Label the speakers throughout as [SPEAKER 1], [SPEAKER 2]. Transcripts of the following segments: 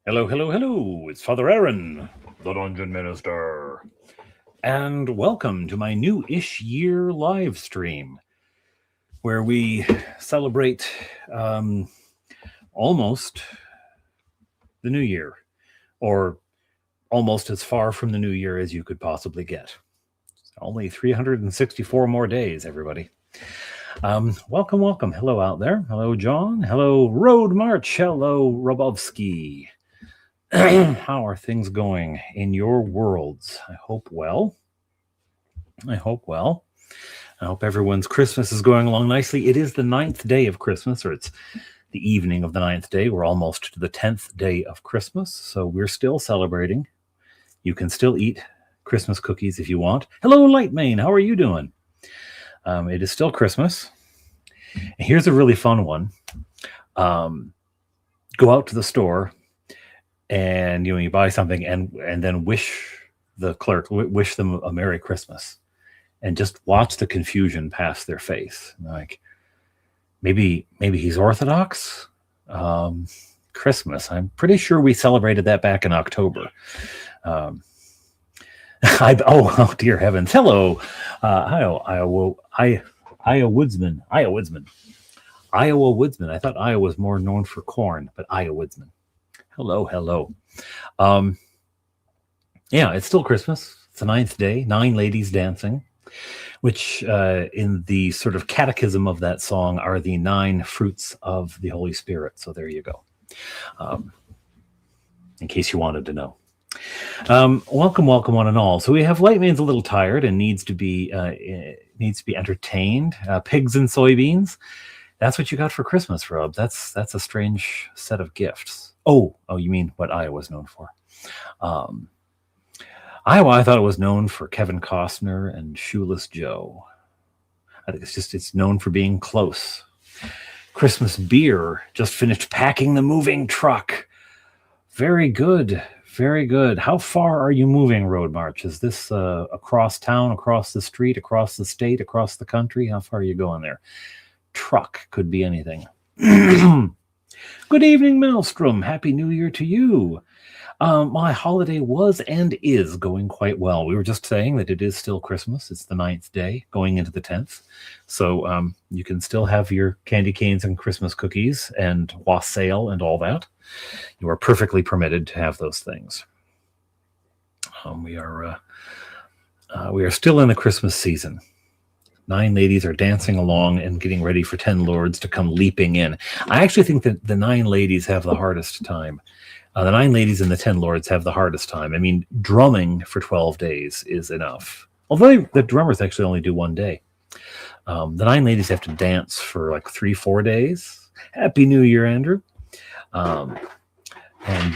[SPEAKER 1] Hello, hello, hello. It's Father Aaron, the Dungeon Minister. And welcome to my new-ish year live stream, where we celebrate almost the new year, or almost as far from the new year as you could possibly get. Only 364 more days, everybody. Welcome, welcome. Hello out there. Hello, John. Hello, Road March. Hello, Robovsky. How are things going in your worlds? I hope well. I hope everyone's Christmas is going along nicely. It is the 9th day of Christmas, or it's the evening of the 9th day. We're almost to the 10th day of Christmas, so we're still celebrating. You can still eat Christmas cookies if you want. Hello, Lightmane. How are you doing? It is still Christmas. And here's a really fun one. Go out to the store and you buy something and then wish the clerk, wish them a Merry Christmas, and just watch the confusion pass their face. Like, maybe he's Orthodox. Christmas. I'm pretty sure we celebrated that back in October. Oh dear heavens! Hello, Iowa Woodsman. Iowa Woodsman. I thought Iowa was more known for corn, but Iowa Woodsman. Hello. Yeah, it's still Christmas. It's the 9th day. 9 ladies dancing, which in the sort of catechism of that song are the 9 fruits of the Holy Spirit. So there you go. In case you wanted to know. Welcome one and all. So we have Lightman's a little tired and needs to be entertained. Pigs and soybeans. That's what you got for Christmas, Rob. That's a strange set of gifts. Oh, you mean what Iowa's known for? Iowa, I thought it was known for Kevin Costner and Shoeless Joe. I think it's known for being close. Christmas beer just finished packing the moving truck. Very good. How far are you moving, Road March? Is this across town, across the street, across the state, across the country? How far are you going there? Truck could be anything. Good evening, Maelstrom. Happy New Year to you. My holiday was and is going quite well. We were just saying that it is still Christmas. It's the 9th day, going into the 10th. So you can still have your candy canes and Christmas cookies and wassail and all that. You are perfectly permitted to have those things. We are still in the Christmas season. 9 ladies are dancing along and getting ready for 10 lords to come leaping in. I actually think that the 9 ladies have the hardest time. The 9 ladies and the 10 lords have the hardest time. I mean, drumming for 12 days is enough. Although the drummers actually only do 1 day. The 9 ladies have to dance for like 3-4 days. Happy New Year, Andrew. And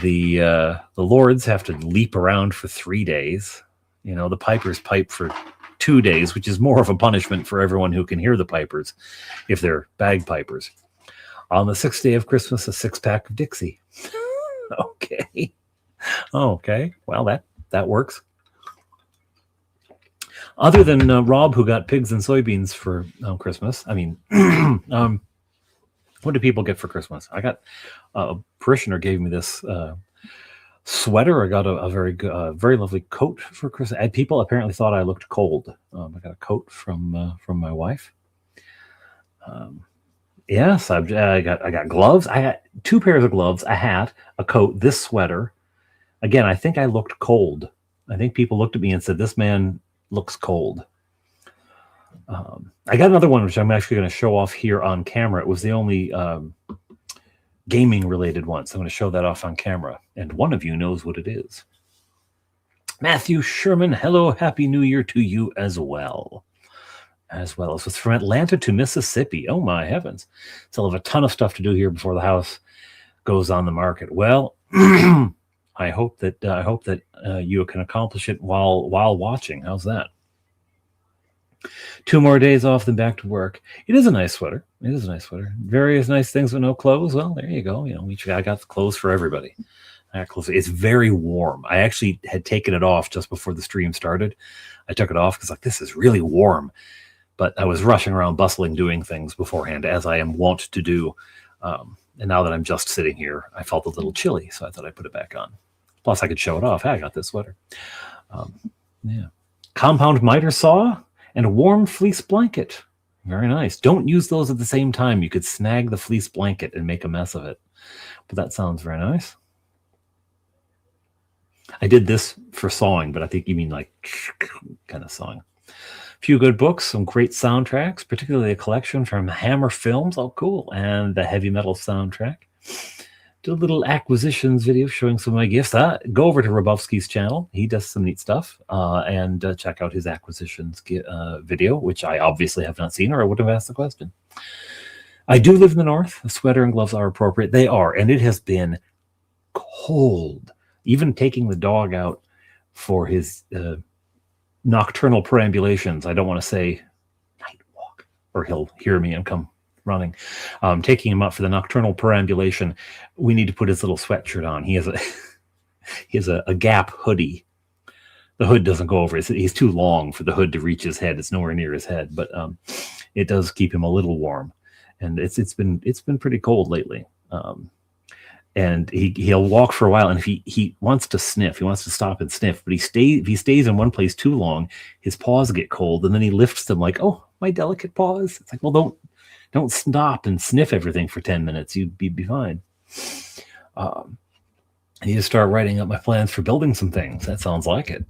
[SPEAKER 1] the lords have to leap around for 3 days. The pipers pipe for 2 days, which is more of a punishment for everyone who can hear the pipers, if they're bagpipers. On the 6th day of Christmas, a 6-pack of Dixie. Okay. Well, that works. Other than Rob, who got pigs and soybeans for Christmas, I mean, what do people get for Christmas? I got a parishioner gave me this sweater. I got a very good, very lovely coat for Christmas. People apparently thought I looked cold. I got a coat from my wife. Yes, I got gloves. I got 2 pairs of gloves, a hat, a coat, this sweater. Again, I think I looked cold. I think people looked at me and said, "This man looks cold." I got another one, which I'm actually going to show off here on camera. It was the only gaming-related one, so I'm going to show that off on camera. And one of you knows what it is. Matthew Sherman, hello, Happy New Year to you as well. As well as it's from Atlanta to Mississippi. Oh my heavens! Still have a ton of stuff to do here before the house goes on the market. Well, I hope that you can accomplish it while watching. How's that? 2 more days off, then back to work. It is a nice sweater. Various nice things with no clothes. Well, there you go. I got the clothes for everybody. I got clothes. It's very warm. I actually had taken it off just before the stream started. I took it off because this is really warm. But I was rushing around, bustling, doing things beforehand, as I am wont to do And now that I'm just sitting here, I felt a little chilly, so I thought I'd put it back on. Plus, I could show it off. Hey, I got this sweater. Yeah. Compound miter saw and a warm fleece blanket. Very nice. Don't use those at the same time. You could snag the fleece blanket and make a mess of it. But that sounds very nice. I did this for sawing, but I think you mean like kind of sawing. A few good books, some great soundtracks, particularly a collection from Hammer Films. Oh, cool. And the heavy metal soundtrack. Did a little acquisitions video showing some of my gifts. Go over to Rabowski's channel. He does some neat stuff. And check out his acquisitions video, which I obviously have not seen, or I would have asked the question. I do live in the north. A sweater and gloves are appropriate. They are. And it has been cold. Even taking the dog out for his nocturnal perambulations. I don't want to say night walk, or he'll hear me and come running. Taking him out for the nocturnal perambulation, we need to put his little sweatshirt on. He has a Gap hoodie. The hood doesn't go over. He's too long for the hood to reach his head. It's nowhere near his head, but it does keep him a little warm. And it's been pretty cold lately. And he'll walk for a while, and if he wants to sniff, he wants to stop and sniff, but if he stays in one place too long, his paws get cold, and then he lifts them like, oh, my delicate paws. It's like, well, don't stop and sniff everything for 10 minutes. You'd be fine. I need to start writing up my plans for building some things. That sounds like it.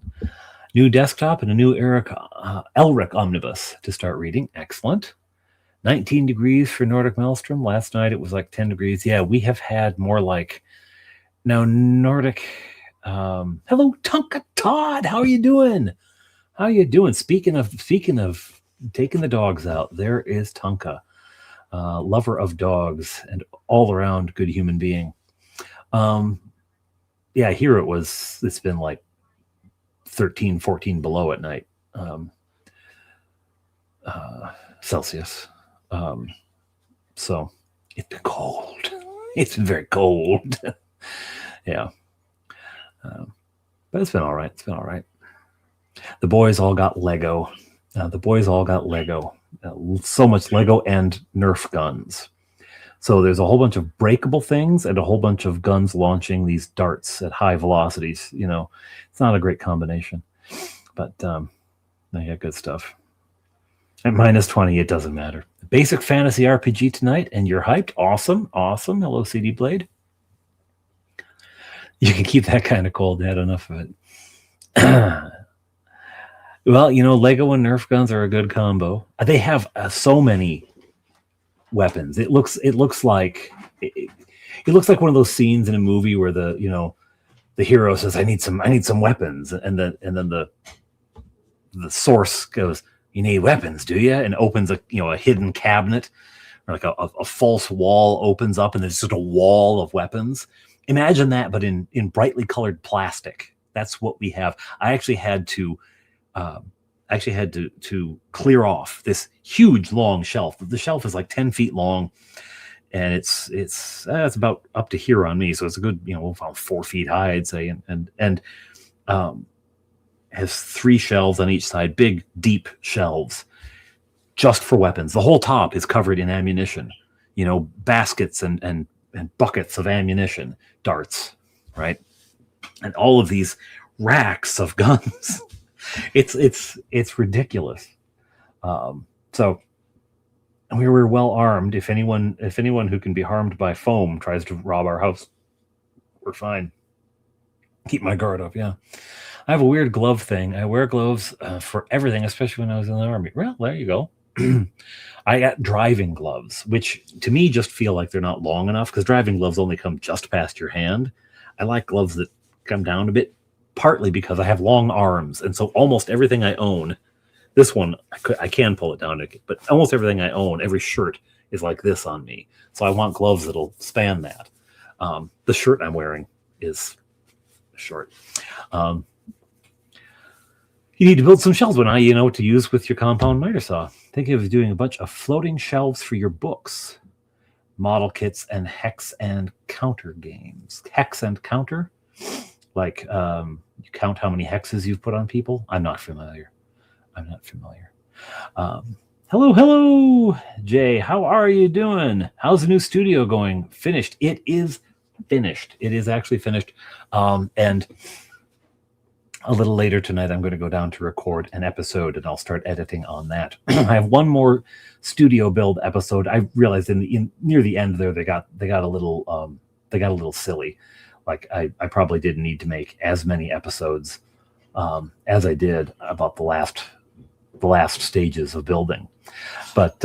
[SPEAKER 1] New desktop and a new Elric omnibus to start reading. Excellent. 19 degrees for Nordic Maelstrom. Last night it was like 10 degrees. Yeah, we have had more like now Nordic. Hello, Tonka Todd. How are you doing? How are you doing? Speaking of taking the dogs out, there is Tonka, lover of dogs and all around good human being. Yeah, here it's been like 13, 14 below at night. Celsius. So it's been cold. It's been very cold. Yeah. But it's been all right. It's been all right. The boys all got Lego. So much Lego and Nerf guns. So there's a whole bunch of breakable things and a whole bunch of guns launching these darts at high velocities. You know, it's not a great combination, but yeah, good stuff. At -20, it doesn't matter. Basic fantasy RPG tonight, and you're hyped. Awesome. Hello, CD Blade. You can keep that kind of cold. Had enough of it. Well, you know, Lego and Nerf guns are a good combo. They have so many weapons. It looks like one of those scenes in a movie where the hero says, "I need some weapons," and then the source goes, "You need weapons, do you?" And opens a hidden cabinet, or like a false wall opens up, and there's just a wall of weapons. Imagine that, but in brightly colored plastic. That's what we have. I actually had to clear off this huge long shelf. The shelf is like 10 feet long, and it's about up to here on me. So it's a good, about 4 feet high, I'd say, and has 3 shelves on each side, big, deep shelves, just for weapons. The whole top is covered in ammunition, baskets and buckets of ammunition, darts, right? And all of these racks of guns. It's ridiculous. So we were well armed. If anyone who can be harmed by foam tries to rob our house, we're fine. Keep my guard up. Yeah. I have a weird glove thing. I wear gloves for everything, especially when I was in the army. Well, there you go. I got driving gloves, which to me just feel like they're not long enough, because driving gloves only come just past your hand. I like gloves that come down a bit, partly because I have long arms, and so almost everything I own, this one I can pull it down, but almost everything I own, every shirt is like this on me. So I want gloves that'll span that. The shirt I'm wearing is short. You need to build some shelves. Well, now you know what to use with your compound miter saw. Think of doing a bunch of floating shelves for your books, model kits, and hex and counter games. Hex and counter? Like you count how many hexes you've put on people? I'm not familiar. Hello, hello, Jay. How are you doing? How's the new studio going? Finished. It is finished. It is actually finished. And a little later tonight, I'm going to go down to record an episode, and I'll start editing on that. I have one more studio build episode. I realized near the end there, they got a little silly. Like I probably didn't need to make as many episodes as I did about the last stages of building. But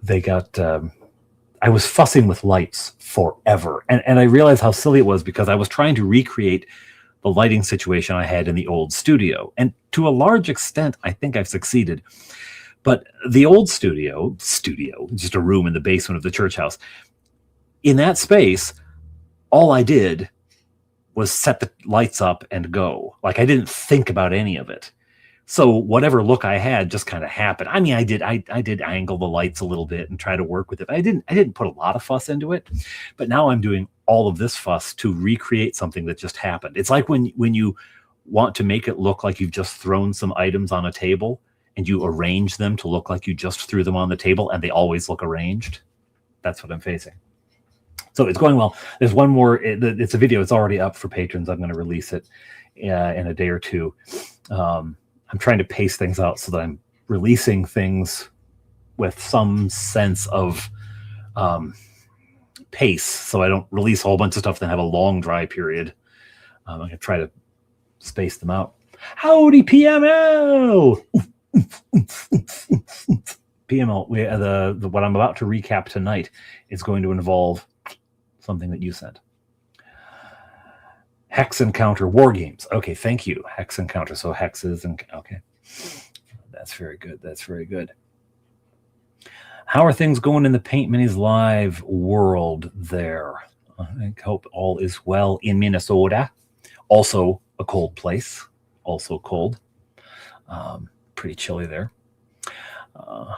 [SPEAKER 1] they got. I was fussing with lights forever, and I realized how silly it was because I was trying to recreate the lighting situation I had in the old studio, and to a large extent, I think I've succeeded. But the old studio, just a room in the basement of the church house, in that space, all I did was set the lights up and go. Like I didn't think about any of it. So whatever look I had just kind of happened. I mean, I did angle the lights a little bit and try to work with it. I didn't put a lot of fuss into it, but now I'm doing all of this fuss to recreate something that just happened. It's like when you want to make it look like you've just thrown some items on a table and you arrange them to look like you just threw them on the table and they always look arranged. That's what I'm facing. So it's going well. There's one more. It's a video. It's already up for patrons. I'm going to release it in a day or two. I'm trying to pace things out so that I'm releasing things with some sense of pace, so I don't release a whole bunch of stuff and have a long dry period. I'm going to try to space them out. Howdy, PML! PML, what I'm about to recap tonight is going to involve something that you said. Hex Encounter War Games. Okay, thank you. Hex Encounter. So hexes and okay. That's very good. That's very good. How are things going in the Paint Minis Live world there? I hope all is well in Minnesota. Also a cold place. Also cold. Pretty chilly there. I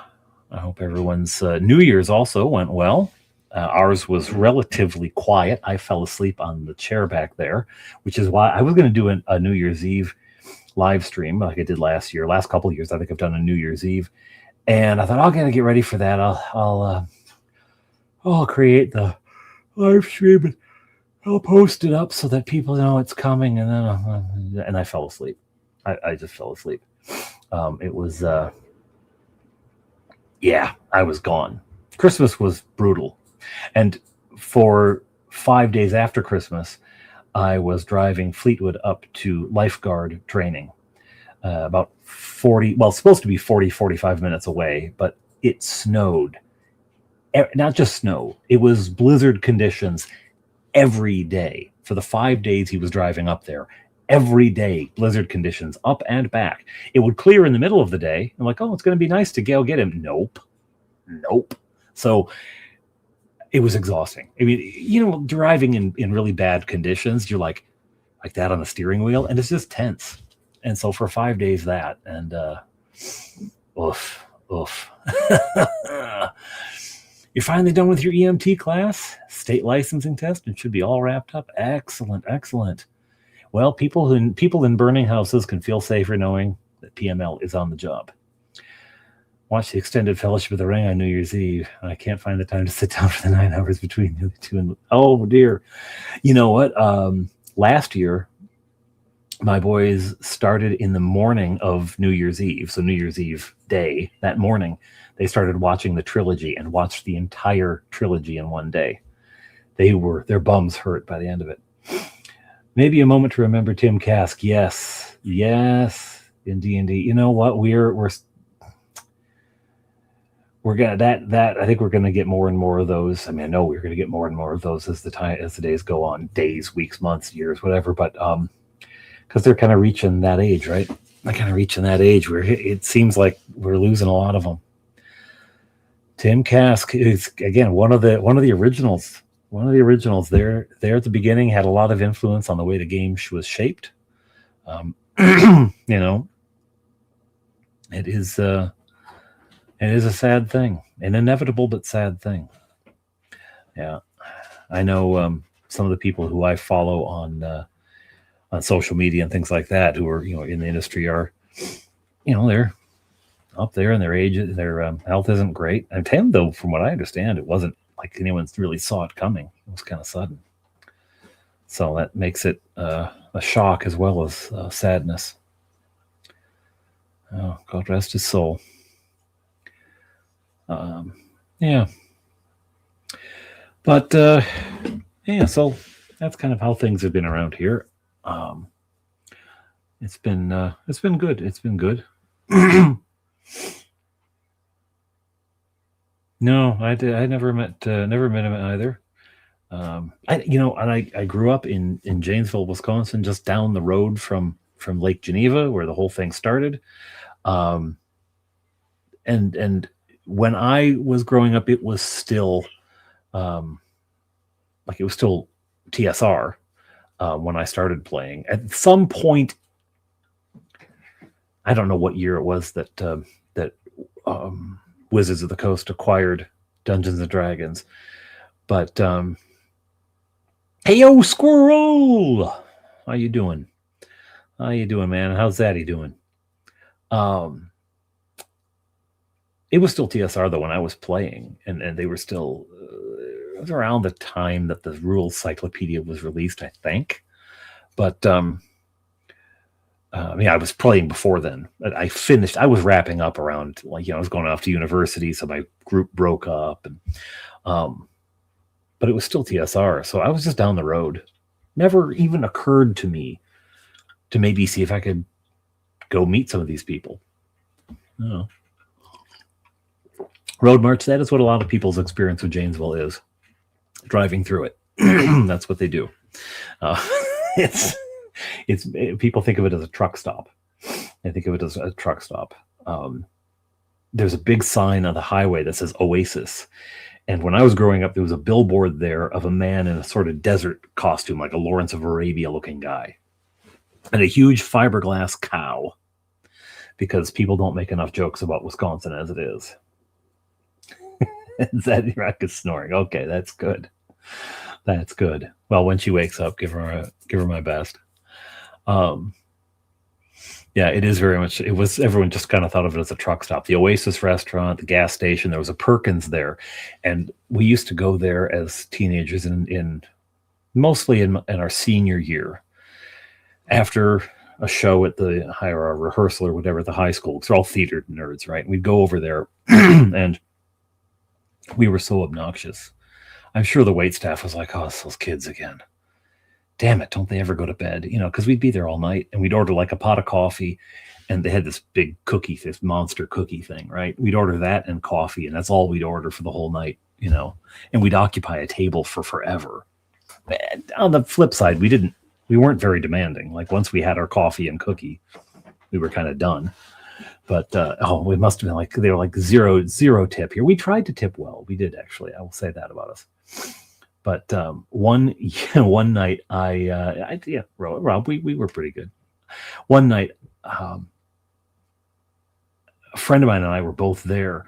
[SPEAKER 1] hope everyone's New Year's also went well. Ours was relatively quiet. I fell asleep on the chair back there, which is why I was going to do a New Year's Eve live stream like I did last year. Last couple of years, I think I've done a New Year's Eve, and I thought I'll get ready for that. I'll create the live stream and I'll post it up so that people know it's coming. And then and I fell asleep. I just fell asleep. It was I was gone. Christmas was brutal. And for 5 days after Christmas, I was driving Fleetwood up to lifeguard training. About 45 minutes away, but it snowed. Not just snow, it was blizzard conditions every day. For the 5 days he was driving up there, every day, blizzard conditions up and back. It would clear in the middle of the day. I'm like, oh, it's going to be nice to go get him. Nope. So it was exhausting. I mean, driving in really bad conditions, you're like that on the steering wheel, and it's just tense. And so for 5 days that, and oof. You're finally done with your EMT class, state licensing test, and should be all wrapped up. Excellent. Well, people in burning houses can feel safer knowing that PML is on the job. Watch the extended Fellowship of the Ring on New Year's Eve. I can't find the time to sit down for the 9 hours between the two. And oh dear, you know what? Last year, my boys started in the morning of New Year's Eve. So New Year's Eve day, that morning, they started watching the trilogy and watched the entire trilogy in one day. Their bums hurt by the end of it. Maybe a moment to remember Tim Kask. Yes, in D&D. You know what? We're gonna that I think we're gonna get more and more of those. I mean, I know we're gonna get more and more of those as the days go on, days, weeks, months, years, whatever. But because they're kind of reaching that age, right? They're kind of reaching that age where it seems like we're losing a lot of them. Tim Kask is again one of the originals. One of the originals there at the beginning had a lot of influence on the way the game was shaped. It is a sad thing, an inevitable but sad thing. Yeah, I know some of the people who I follow on social media and things like that, who are in the industry, are they're up there, and their health isn't great. And Tim, though, from what I understand, it wasn't like anyone really saw it coming. It was kind of sudden, so that makes it a shock as well as sadness. Oh, God rest his soul. Yeah, but yeah, so that's kind of how things have been around here. It's been good. It's been good. No, I never met him either. I grew up in Janesville, Wisconsin, just down the road from Lake Geneva, where the whole thing started. And when I was growing up, it was still TSR when I started playing. At some point, I don't know what year it was that Wizards of the Coast acquired Dungeons and Dragons, but hey yo, Squirrel, how you doing? How you doing, man? How's Zaddy doing? It was still TSR though when I was playing, and they were still. It was around the time that the Rules Cyclopedia was released, I think, but I was playing before then. I finished. I was wrapping up around I was going off to university, so my group broke up, and but it was still TSR, so I was just down the road. Never even occurred to me to maybe see if I could go meet some of these people. Oh. Road March, that is what a lot of people's experience with Janesville is. Driving through it. That's what they do. It's people think of it as a truck stop. They think of it as a truck stop. There's a big sign on the highway that says Oasis. And when I was growing up, there was a billboard there of a man in a sort of desert costume, like a Lawrence of Arabia looking guy, and a huge fiberglass cow, because people don't make enough jokes about Wisconsin as it is. Zaddy Rock is snoring. Okay, that's good. That's good. Well, when she wakes up, give her my best. Yeah, it is very much. It was, everyone just kind of thought of it as a truck stop. The Oasis restaurant, the gas station. There was a Perkins there, and we used to go there as teenagers mostly in our senior year, after a show at the higher rehearsal or whatever at the high school. Because we're all theater nerds, right? We'd go over there, and we were so obnoxious. I'm sure the wait staff was like, "Oh, it's those kids again. Damn it, don't they ever go to bed?" Because we'd be there all night, and we'd order like a pot of coffee, and they had this big cookie, this monster cookie thing, right? We'd order that and coffee, and that's all we'd order for the whole night, and we'd occupy a table for forever. And on the flip side, we weren't very demanding. Like, once we had our coffee and cookie, we were kind of done. But we must have been like, they were like zero tip here. We tried to tip well. We did, actually. I will say that about us. But one night, Rob, we were pretty good. One night, a friend of mine and I were both there,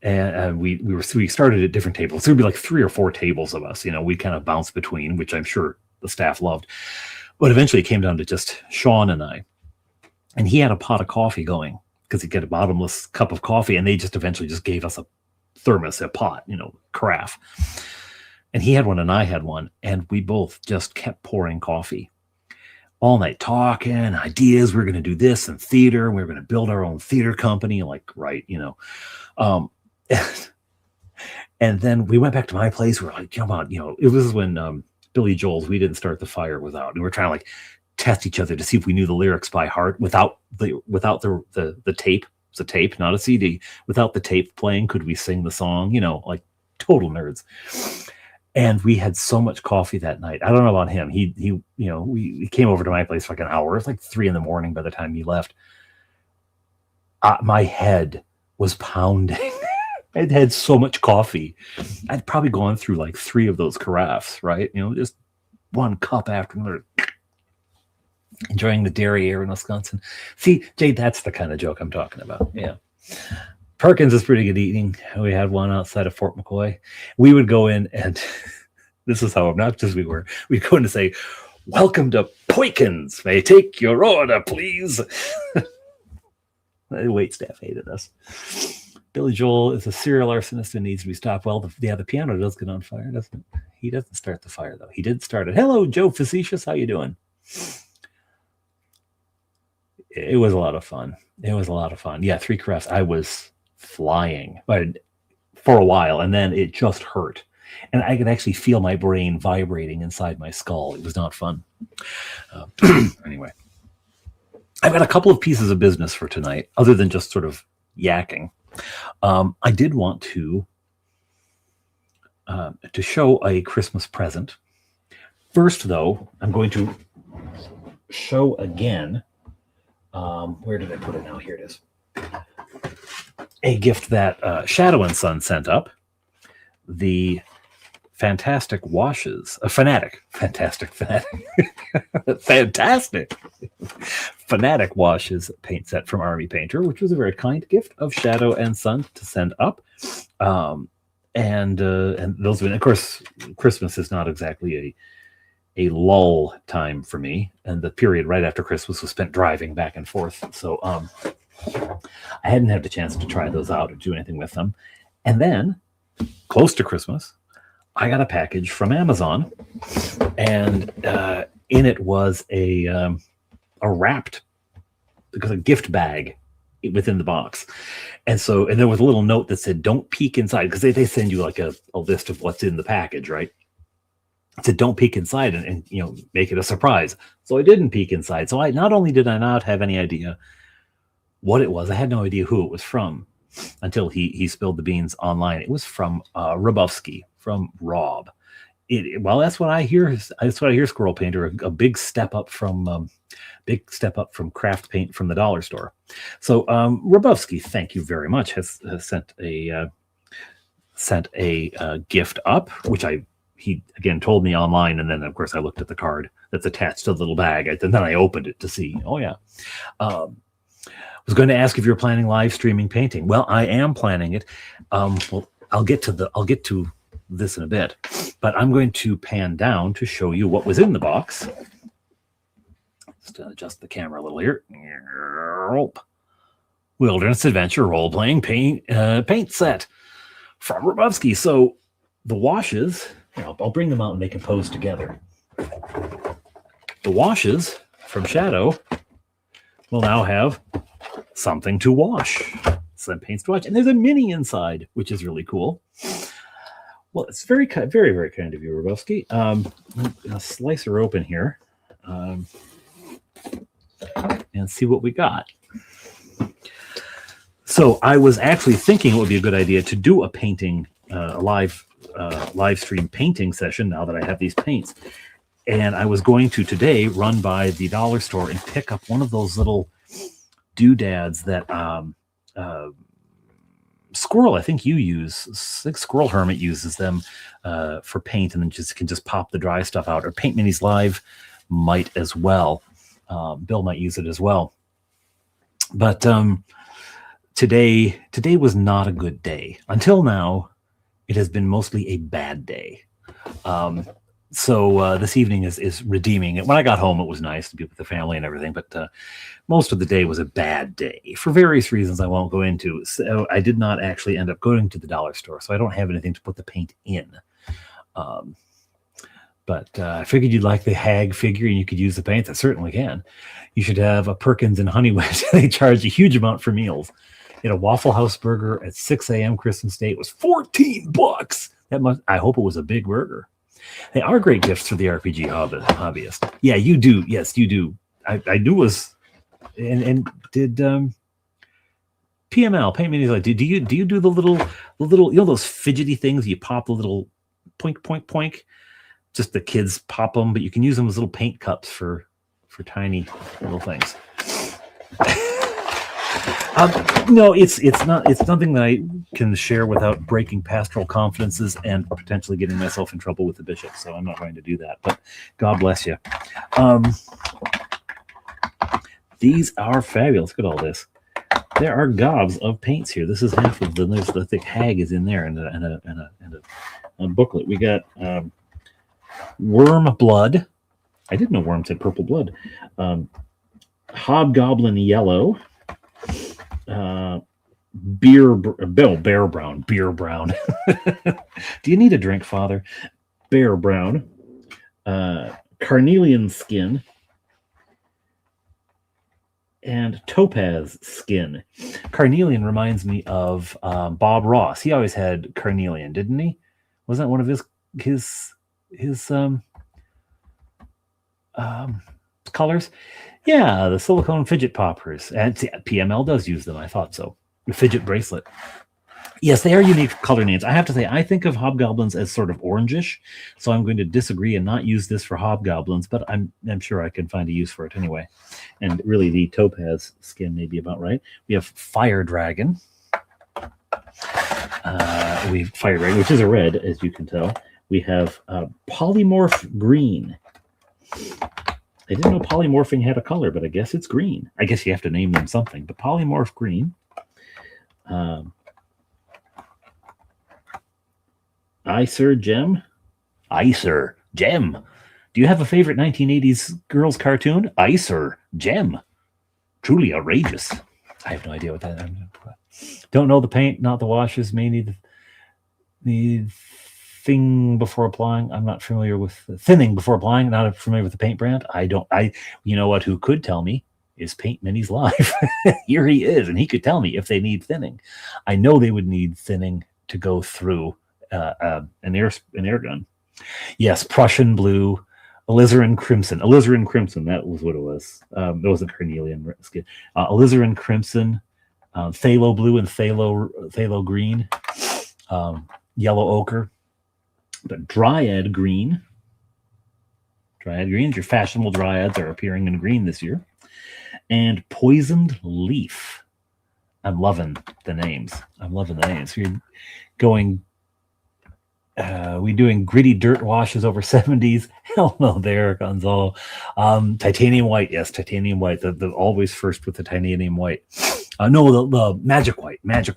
[SPEAKER 1] and we started at different tables. There would be like 3 or 4 tables of us. We kind of bounced between, which I'm sure the staff loved. But eventually, it came down to just Sean and I, and he had a pot of coffee going because he'd get a bottomless cup of coffee, and they just eventually just gave us a thermos, a pot, carafe. And he had one and I had one, and we both just kept pouring coffee all night, talking ideas. We're going to do this in theater. We're going to build our own theater company. Right. And then we went back to my place. We're like, come on, it was when Billy Joel's "We Didn't Start the Fire" was out. And we were trying to test each other to see if we knew the lyrics by heart without the tape. It's a tape, not a CD. Without the tape playing, could we sing the song? Like total nerds. And we had so much coffee that night. I don't know about him. He came over to my place for like an hour. It was like 3 a.m. by the time he left. My head was pounding. I'd had so much coffee. I'd probably gone through like 3 of those carafes, right? Just one cup after another. Enjoying the dairy air in Wisconsin. See, Jay, that's the kind of joke I'm talking about. Yeah. Perkins is pretty good eating. We had one outside of Fort McCoy. We would go in, and this is how obnoxious we were. We'd go in and say, "Welcome to Poikins. May I take your order, please?" The wait staff hated us. Billy Joel is a serial arsonist and needs to be stopped. Well, the piano does get on fire, doesn't it? He doesn't start the fire, though. He did start it. Hello, Joe Facetious. How you doing? It was a lot of fun. It was a lot of fun. Yeah, 3 crafts. I was flying for a while, and then it just hurt. And I could actually feel my brain vibrating inside my skull. It was not fun. Anyway, I've got a couple of pieces of business for tonight, other than just sort of yakking. I did want to show a Christmas present. First, though, I'm going to show again. Where did I put it now? Here it is. A gift that Shadow and Son sent up. The Fantastic Washes. Fantastic Washes paint set from Army Painter, which was a very kind gift of Shadow and Son to send up. And those, of course, Christmas is not exactly a lull time for me, and the period right after Christmas was spent driving back and forth. So I hadn't had the chance to try those out or do anything with them. And then, close to Christmas, I got a package from Amazon, and in it was a wrapped, because a gift bag within the box. And there was a little note that said, don't peek inside, because they send you like a list of what's in the package, right? It said, don't peek inside and make it a surprise. So I didn't peek inside. So not only did I not have any idea what it was, I had no idea who it was from until he spilled the beans online. It was from Rabowski, from Rob. Well, that's what I hear. That's what I hear, Squirrel Painter. A big step up from craft paint from the dollar store. So Rabowski, thank you very much, has sent a gift up, which he again told me online, and then of course I looked at the card that's attached to the little bag, and then I opened it to see. Oh yeah. Was going to ask if you're planning live streaming painting. Well, I am planning it. Well, I'll get to this in a bit, but I'm going to pan down to show you what was in the box. Just adjust the camera a little here. Wilderness Adventure role-playing paint set from Rabowski. So the washes, I'll bring them out and they can pose together. The washes from Shadow will now have something to wash, some paints to wash, and there's a mini inside, which is really cool. Well, it's very, very, very kind of you, Rabowski. I'm gonna slice her open here and see what we got. So I was actually thinking it would be a good idea to do a painting, a live stream painting session now that I have these paints. And I was going to today run by the dollar store and pick up one of those little doodads that Squirrel, I think you use. I think Squirrel Hermit uses them for paint, and then can just pop the dry stuff out. Or Paint Minis Live might as well. Bill might use it as well. But today was not a good day. Until now, it has been mostly a bad day. So this evening is redeeming it. When I got home, it was nice to be with the family and everything, but most of the day was a bad day for various reasons I won't go into. So I did not actually end up going to the dollar store, so I don't have anything to put the paint in. But I figured you'd like the Hag figure and you could use the paint. I certainly can. You should have a Perkins and Honey Wedge. They charge a huge amount for meals. You know, Waffle House burger at 6 a.m. Christmas Day was $14. I hope it was a big burger. They are great gifts for the RPG hobbyist. Yeah, you do. Yes, you do. I knew it was, and did PML Paint Minis like? Do you do the little those fidgety things? You pop the little poink poink poink. Just the kids pop them, but you can use them as little paint cups for tiny little things. No, it's nothing that I can share without breaking pastoral confidences and potentially getting myself in trouble with the bishop. So I'm not going to do that. But God bless you. These are fabulous. Look at all this. There are gobs of paints here. This is half of them. There's the thick Hag is in there, and a booklet. We got Worm Blood. I didn't know Worm said purple blood. Hobgoblin Yellow. Bear brown. Beer brown. Do you need a drink, Father? Bear brown. Carnelian skin. And topaz skin. Carnelian reminds me of Bob Ross. He always had carnelian, didn't he? Wasn't that one of his colors? Yeah, the silicone fidget poppers. And PML does use them. I thought so. The fidget bracelet. Yes, they are unique color names. I have to say, I think of hobgoblins as sort of orangish, so I'm going to disagree and not use this for hobgoblins, but I'm sure I can find a use for it anyway. And really, the topaz skin may be about right. We have Fire Dragon. Fire Dragon, which is a red, as you can tell. We have Polymorph Green. I didn't know polymorphing had a color, but I guess it's green. I guess you have to name them something, but Polymorph Green. Icer Gem. Icer Gem. Do you have a favorite 1980s girls cartoon? Icer Gem. Truly outrageous. I have no idea what that is. Don't know the paint, not the washes. May need the thing before applying. I'm not familiar with the thinning before applying. Not familiar with the paint brand. You know what? Who could tell me is Paint Minis Live. Here he is, and he could tell me if they need thinning. I know they would need thinning to go through an air gun. Yes, Prussian blue, alizarin crimson. Alizarin crimson, that was what it was. That was a carnelian skin. Alizarin crimson, phthalo blue and phthalo green, yellow ochre, but dryad green. Dryad greens, your fashionable dryads are appearing in green this year. And poisoned leaf. I'm loving the names. We're going. We doing gritty dirt washes over 70s? Hell no, there, Gonzalo. Titanium white, yes, titanium white. The always first with the titanium white. No, the magic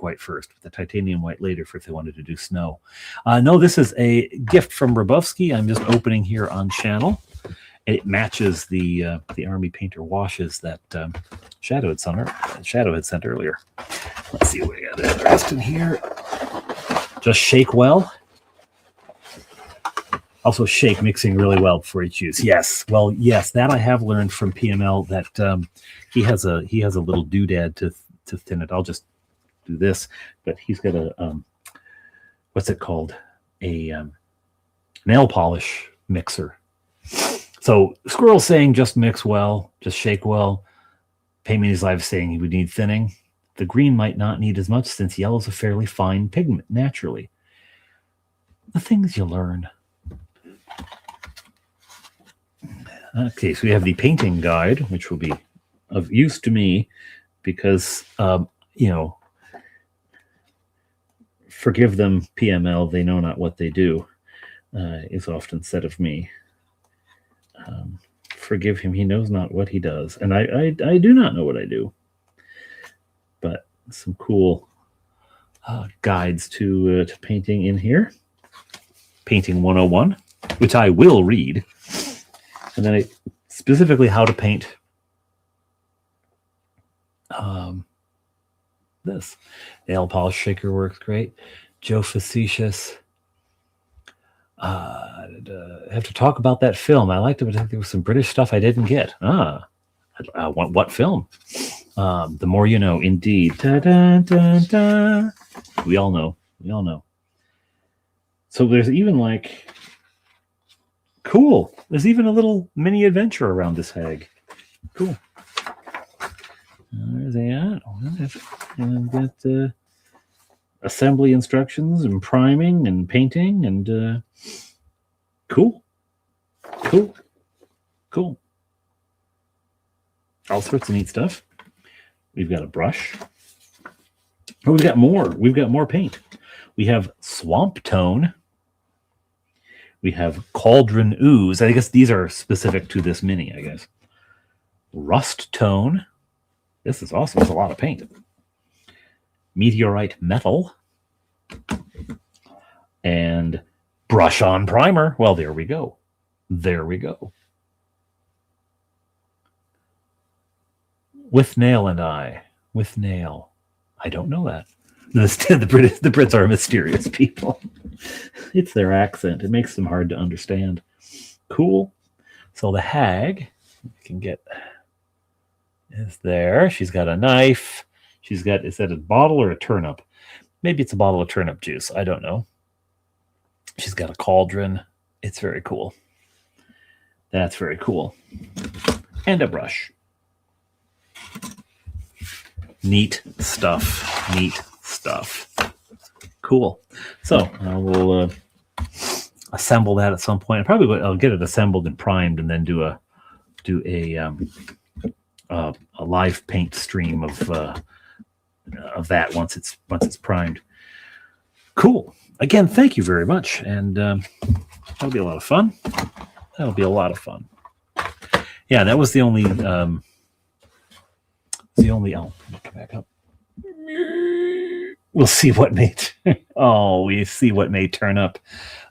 [SPEAKER 1] white first, with the titanium white later for if they wanted to do snow. No, this is a gift from Rabowski. I'm just opening here on channel. It matches the Army Painter washes that Shadow had sent earlier. Let's see what we got the rest in here. Just shake well. Also shake, mixing really well before each use. Yes, well, yes, that I have learned from PML that he has a little doodad to thin it. I'll just do this, but he's got a what's it called? A nail polish mixer. So Squirrel's saying just mix well, just shake well. Paint Minis Live saying he would need thinning. The green might not need as much since yellow is a fairly fine pigment naturally. The things you learn. Okay, so we have the painting guide, which will be of use to me because, forgive them, PML, they know not what they do, is often said of me. Forgive him, he knows not what he does. And I do not know what I do. But some cool guides to painting in here. Painting 101, which I will read. And then specifically how to paint this. Nail polish shaker works great. Joe Facetious. Have to talk about that film. I liked it, but there was some British stuff I didn't get. What film? The more you know, indeed. Da, da, da, da. We all know. So there's even cool. There's even a little mini adventure around this hag. Cool. There's that. And got assembly instructions and priming and painting and cool. All sorts of neat stuff. We've got a brush. Oh, we've got more paint. We have Swamp Tone. We have Cauldron Ooze. I guess these are specific to this mini, I guess. Rust Tone. This is awesome. It's a lot of paint. Meteorite Metal. And Brush On Primer. Well, there we go. With Nail and I. With Nail. I don't know that. The Brits are mysterious people. It's their accent. It makes them hard to understand. Cool. So the hag, you can get, is there. She's got a knife. She's got, is that a bottle or a turnip? Maybe it's a bottle of turnip juice. I don't know. She's got a cauldron. It's very cool. That's very cool. And a brush. Neat stuff. Neat stuff. Cool. So I will assemble that at some point. I'll get it assembled and primed, and then do a live paint stream of that once it's primed. Cool. Again, thank you very much, and that'll be a lot of fun. That'll be a lot of fun. Yeah, that was the only. Oh, come back up. We'll see what may. We see what may turn up.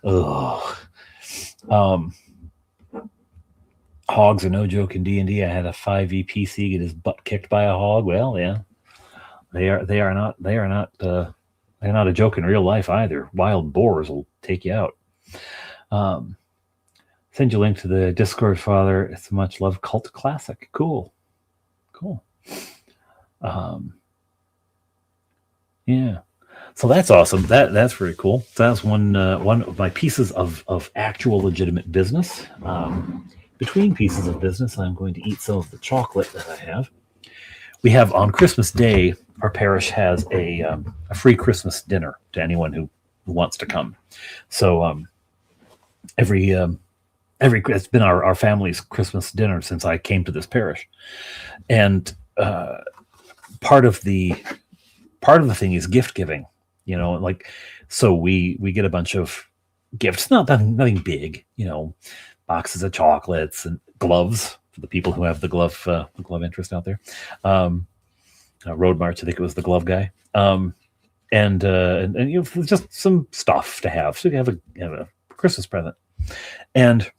[SPEAKER 1] Oh, hogs are no joke in D&D. I had a 5e PC get his butt kicked by a hog. Well, yeah, they are not a joke in real life either. Wild boars will take you out. Send you a link to the Discord, Father. It's a much loved cult classic. Cool. Yeah. So that's awesome. That's very cool. So that's one of my pieces of actual legitimate business. Between pieces of business, I'm going to eat some of the chocolate that I have. We have on Christmas Day, our parish has a free Christmas dinner to anyone who wants to come. So it's been our family's Christmas dinner since I came to this parish, and part of the thing is gift giving. So we get a bunch of gifts, nothing big, boxes of chocolates and gloves for the people who have the glove interest out there. Road March, I think it was the glove guy. And just some stuff to have. So you have a Christmas present. And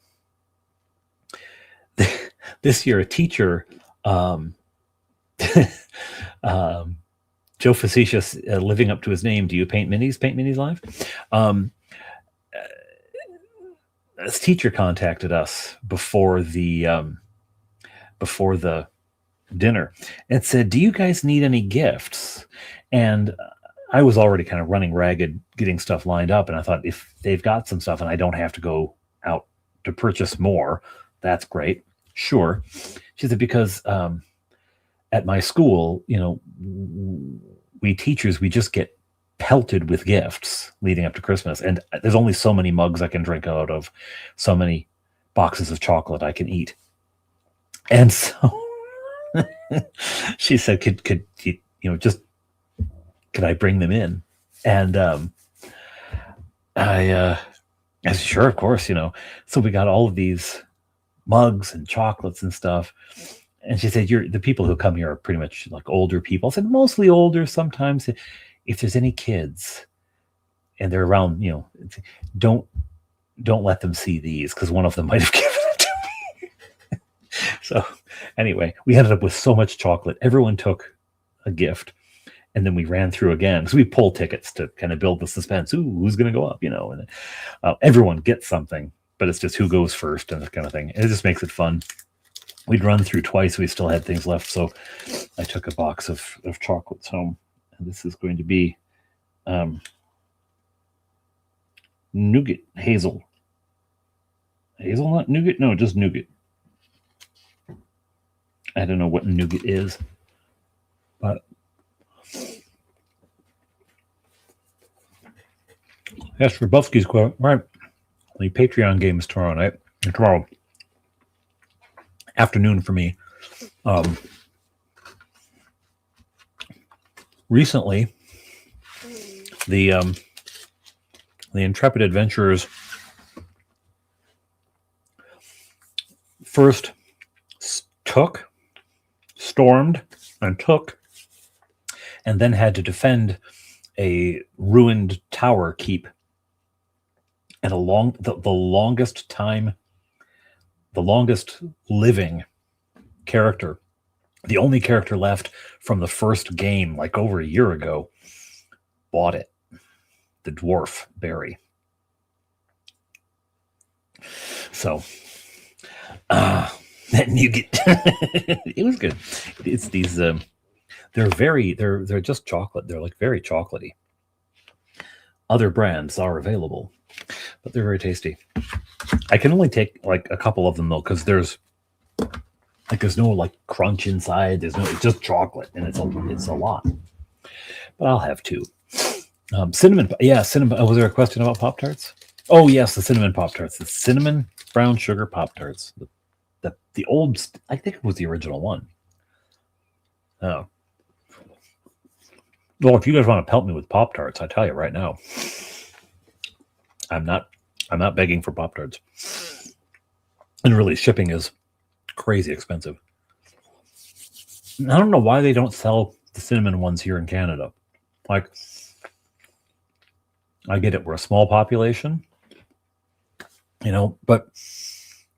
[SPEAKER 1] this year, a teacher, Joe Facetious, living up to his name. Do you paint minis? Paint minis live. This teacher contacted us before the dinner and said, "Do you guys need any gifts?" And I was already kind of running ragged, getting stuff lined up, and I thought, if they've got some stuff and I don't have to go out to purchase more, that's great. Sure. She said, because at my school, we teachers, we just get pelted with gifts leading up to Christmas, and there's only so many mugs I can drink out of, so many boxes of chocolate I can eat. And so she said, could I bring them in? And I said, sure, of course, So we got all of these mugs and chocolates and stuff. And she said, the people who come here are pretty much like older people. I said, mostly older. Sometimes if there's any kids and they're around, don't let them see these, because one of them might have given it to me. So anyway, we ended up with so much chocolate. Everyone took a gift. And then we ran through again, because we pulled tickets to kind of build the suspense. Ooh, who's going to go up? And everyone gets something, but it's just who goes first and that kind of thing. And it just makes it fun. We'd run through twice. We still had things left. So I took a box of chocolates home. And this is going to be nougat, hazelnut nougat? No, just nougat. I don't know what nougat is, but yes, for Buffsky's quote, right? The Patreon game is tomorrow night. Tomorrow afternoon for me. Recently, the Intrepid Adventurers first stormed, and then had to defend a ruined tower keep. And the longest living character The only character left from the first game, like over a year ago, bought it. The dwarf Barry. So, that nougat, it was good. It's these. They're just chocolate. They're like very chocolatey. Other brands are available, but they're very tasty. I can only take like a couple of them though, because there's no like crunch inside. It's just chocolate, and it's a lot. But I'll have two. Cinnamon. Was there a question about Pop-Tarts? Oh yes, the cinnamon Pop-Tarts. The cinnamon brown sugar Pop-Tarts. The old. I think it was the original one. Oh. Well, if you guys want to pelt me with Pop-Tarts, I tell you right now, I'm not begging for Pop-Tarts. And really, shipping is crazy expensive. I don't know why they don't sell the cinnamon ones here in Canada. Like, I get it, we're a small population, but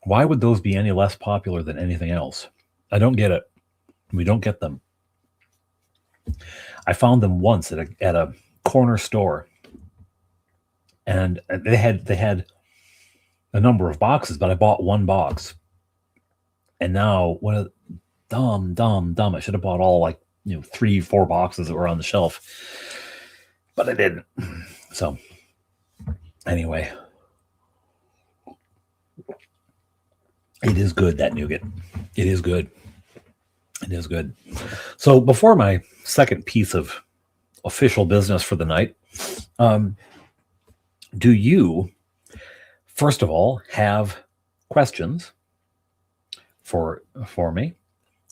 [SPEAKER 1] why would those be any less popular than anything else? I don't get it. We don't get them. I found them once at a corner store, and they had a number of boxes, but I bought one box. And now, what a dumb. I should have bought all 3-4 boxes that were on the shelf, but I didn't. So anyway, it is good, that nougat. It is good. It is good. So before my second piece of official business for the night, do you, first of all, have questions for me?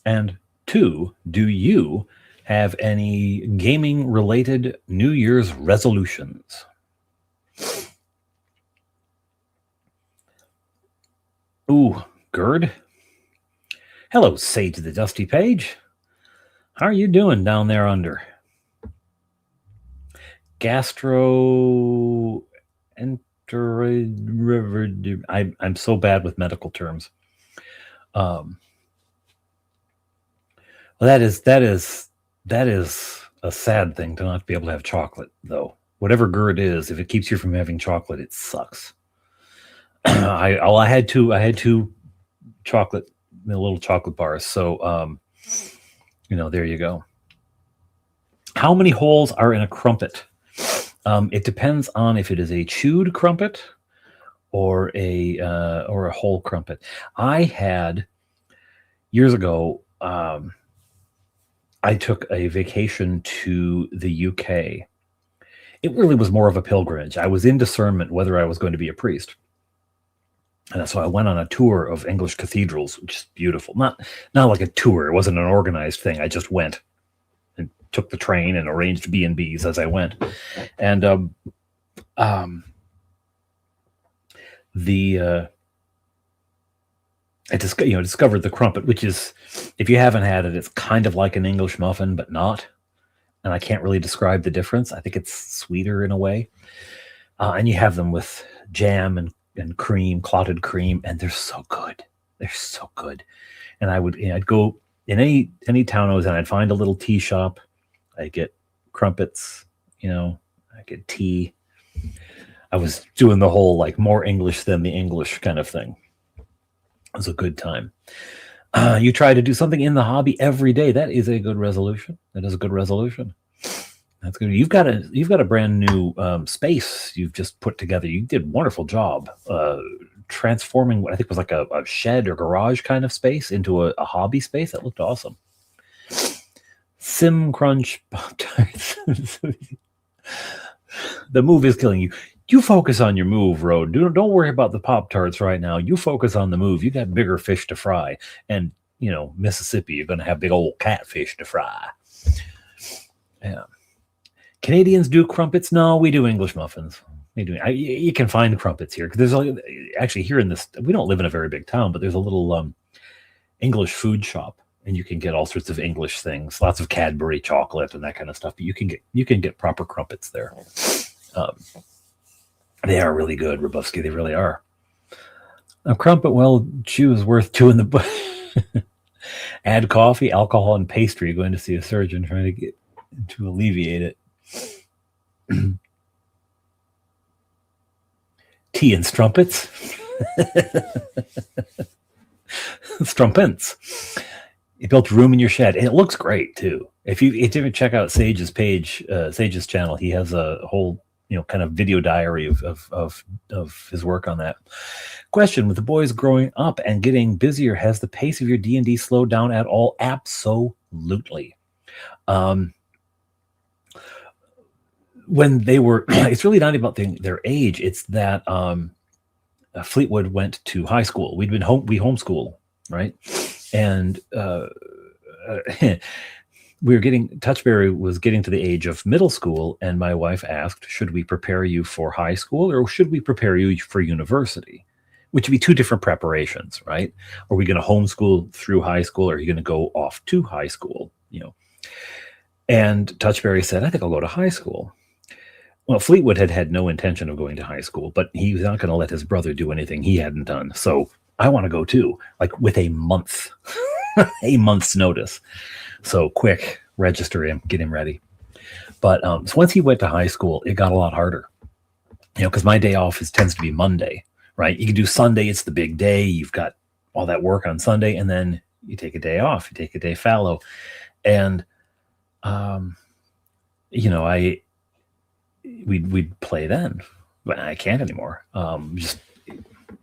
[SPEAKER 1] And two, do you have any gaming-related New Year's resolutions? Ooh, Gerd. Hello, Sage the Dusty Page. How are you doing down there under? I'm so bad with medical terms. Well, that is a sad thing to not be able to have chocolate, though. Whatever GERD is, if it keeps you from having chocolate, it sucks. I had two chocolate, little chocolate bars. So, there you go. How many holes are in a crumpet? It depends on if it is a chewed crumpet or a whole crumpet. I had years ago. I took a vacation to the UK. It really was more of a pilgrimage. I was in discernment whether I was going to be a priest. And so I went on a tour of English cathedrals, which is beautiful. Not like a tour. It wasn't an organized thing. I just went and took the train and arranged B&Bs as I went. And I discovered the crumpet, which is, if you haven't had it, it's kind of like an English muffin, but not. And I can't really describe the difference. I think it's sweeter in a way. And you have them with jam and cream, clotted cream, and they're so good. They're so good. And I'd go in any town I was in, I'd find a little tea shop. I'd get crumpets, I get tea. I was doing the whole more English than the English kind of thing. It was a good time. You try to do something in the hobby every day. That is a good resolution. That is a good resolution. That's good. You've got a brand new space you've just put together. You did a wonderful job transforming what I think was like a shed or garage kind of space into a hobby space. That looked awesome. Sim Crunch Pop-Tarts. The move is killing you. You focus on your move, Road. Don't worry about the Pop-Tarts right now. You focus on the move. You got bigger fish to fry. And, Mississippi, you're going to have big old catfish to fry. Yeah. Canadians do crumpets? No, we do English muffins. We do. You can find crumpets here. Because there's actually here in this, we don't live in a very big town, but there's a little English food shop. And you can get all sorts of English things. Lots of Cadbury chocolate and that kind of stuff. But you can get proper crumpets there. They are really good, Robovsky. They really are. A crumpet well chew is worth two in the bush. Add coffee, alcohol, and pastry. Going to see a surgeon trying to get to alleviate it. Tea and strumpets. Strumpets. You built a room in your shed, and it looks great too. If you check out Sage's page, Sage's channel, he has a whole kind of video diary of his work on that. Question: with the boys growing up and getting busier, has the pace of your D&D slowed down at all? Absolutely. When they were, it's really not about their age. It's that Fleetwood went to high school. We homeschool, right? And we were Touchberry was getting to the age of middle school, and my wife asked, should we prepare you for high school or should we prepare you for university? Which would be two different preparations, right? Are we going to homeschool through high school, or are you going to go off to high school? And Touchberry said, I think I'll go to high school. Well, Fleetwood had no intention of going to high school, but he was not going to let his brother do anything he hadn't done. So I want to go too, like with a month's notice. So quick, register him, get him ready. But so once he went to high school, it got a lot harder, because my day off tends to be Monday, right? You can do Sunday. It's the big day. You've got all that work on Sunday, and then you take a day off. You take a day fallow. And, we'd play then, but I can't anymore. Just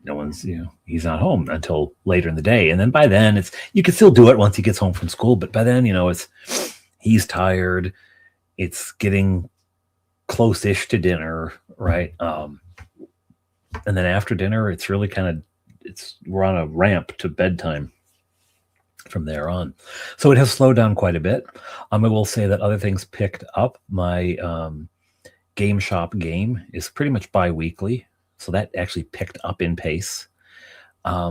[SPEAKER 1] no one's, he's not home until later in the day. And then by then you can still do it once he gets home from school. But by then, he's tired. It's getting close-ish to dinner, right? And then after dinner, it's really we're on a ramp to bedtime from there on. So it has slowed down quite a bit. I will say that other things picked up. My game shop game is pretty much bi-weekly. So that actually picked up in pace.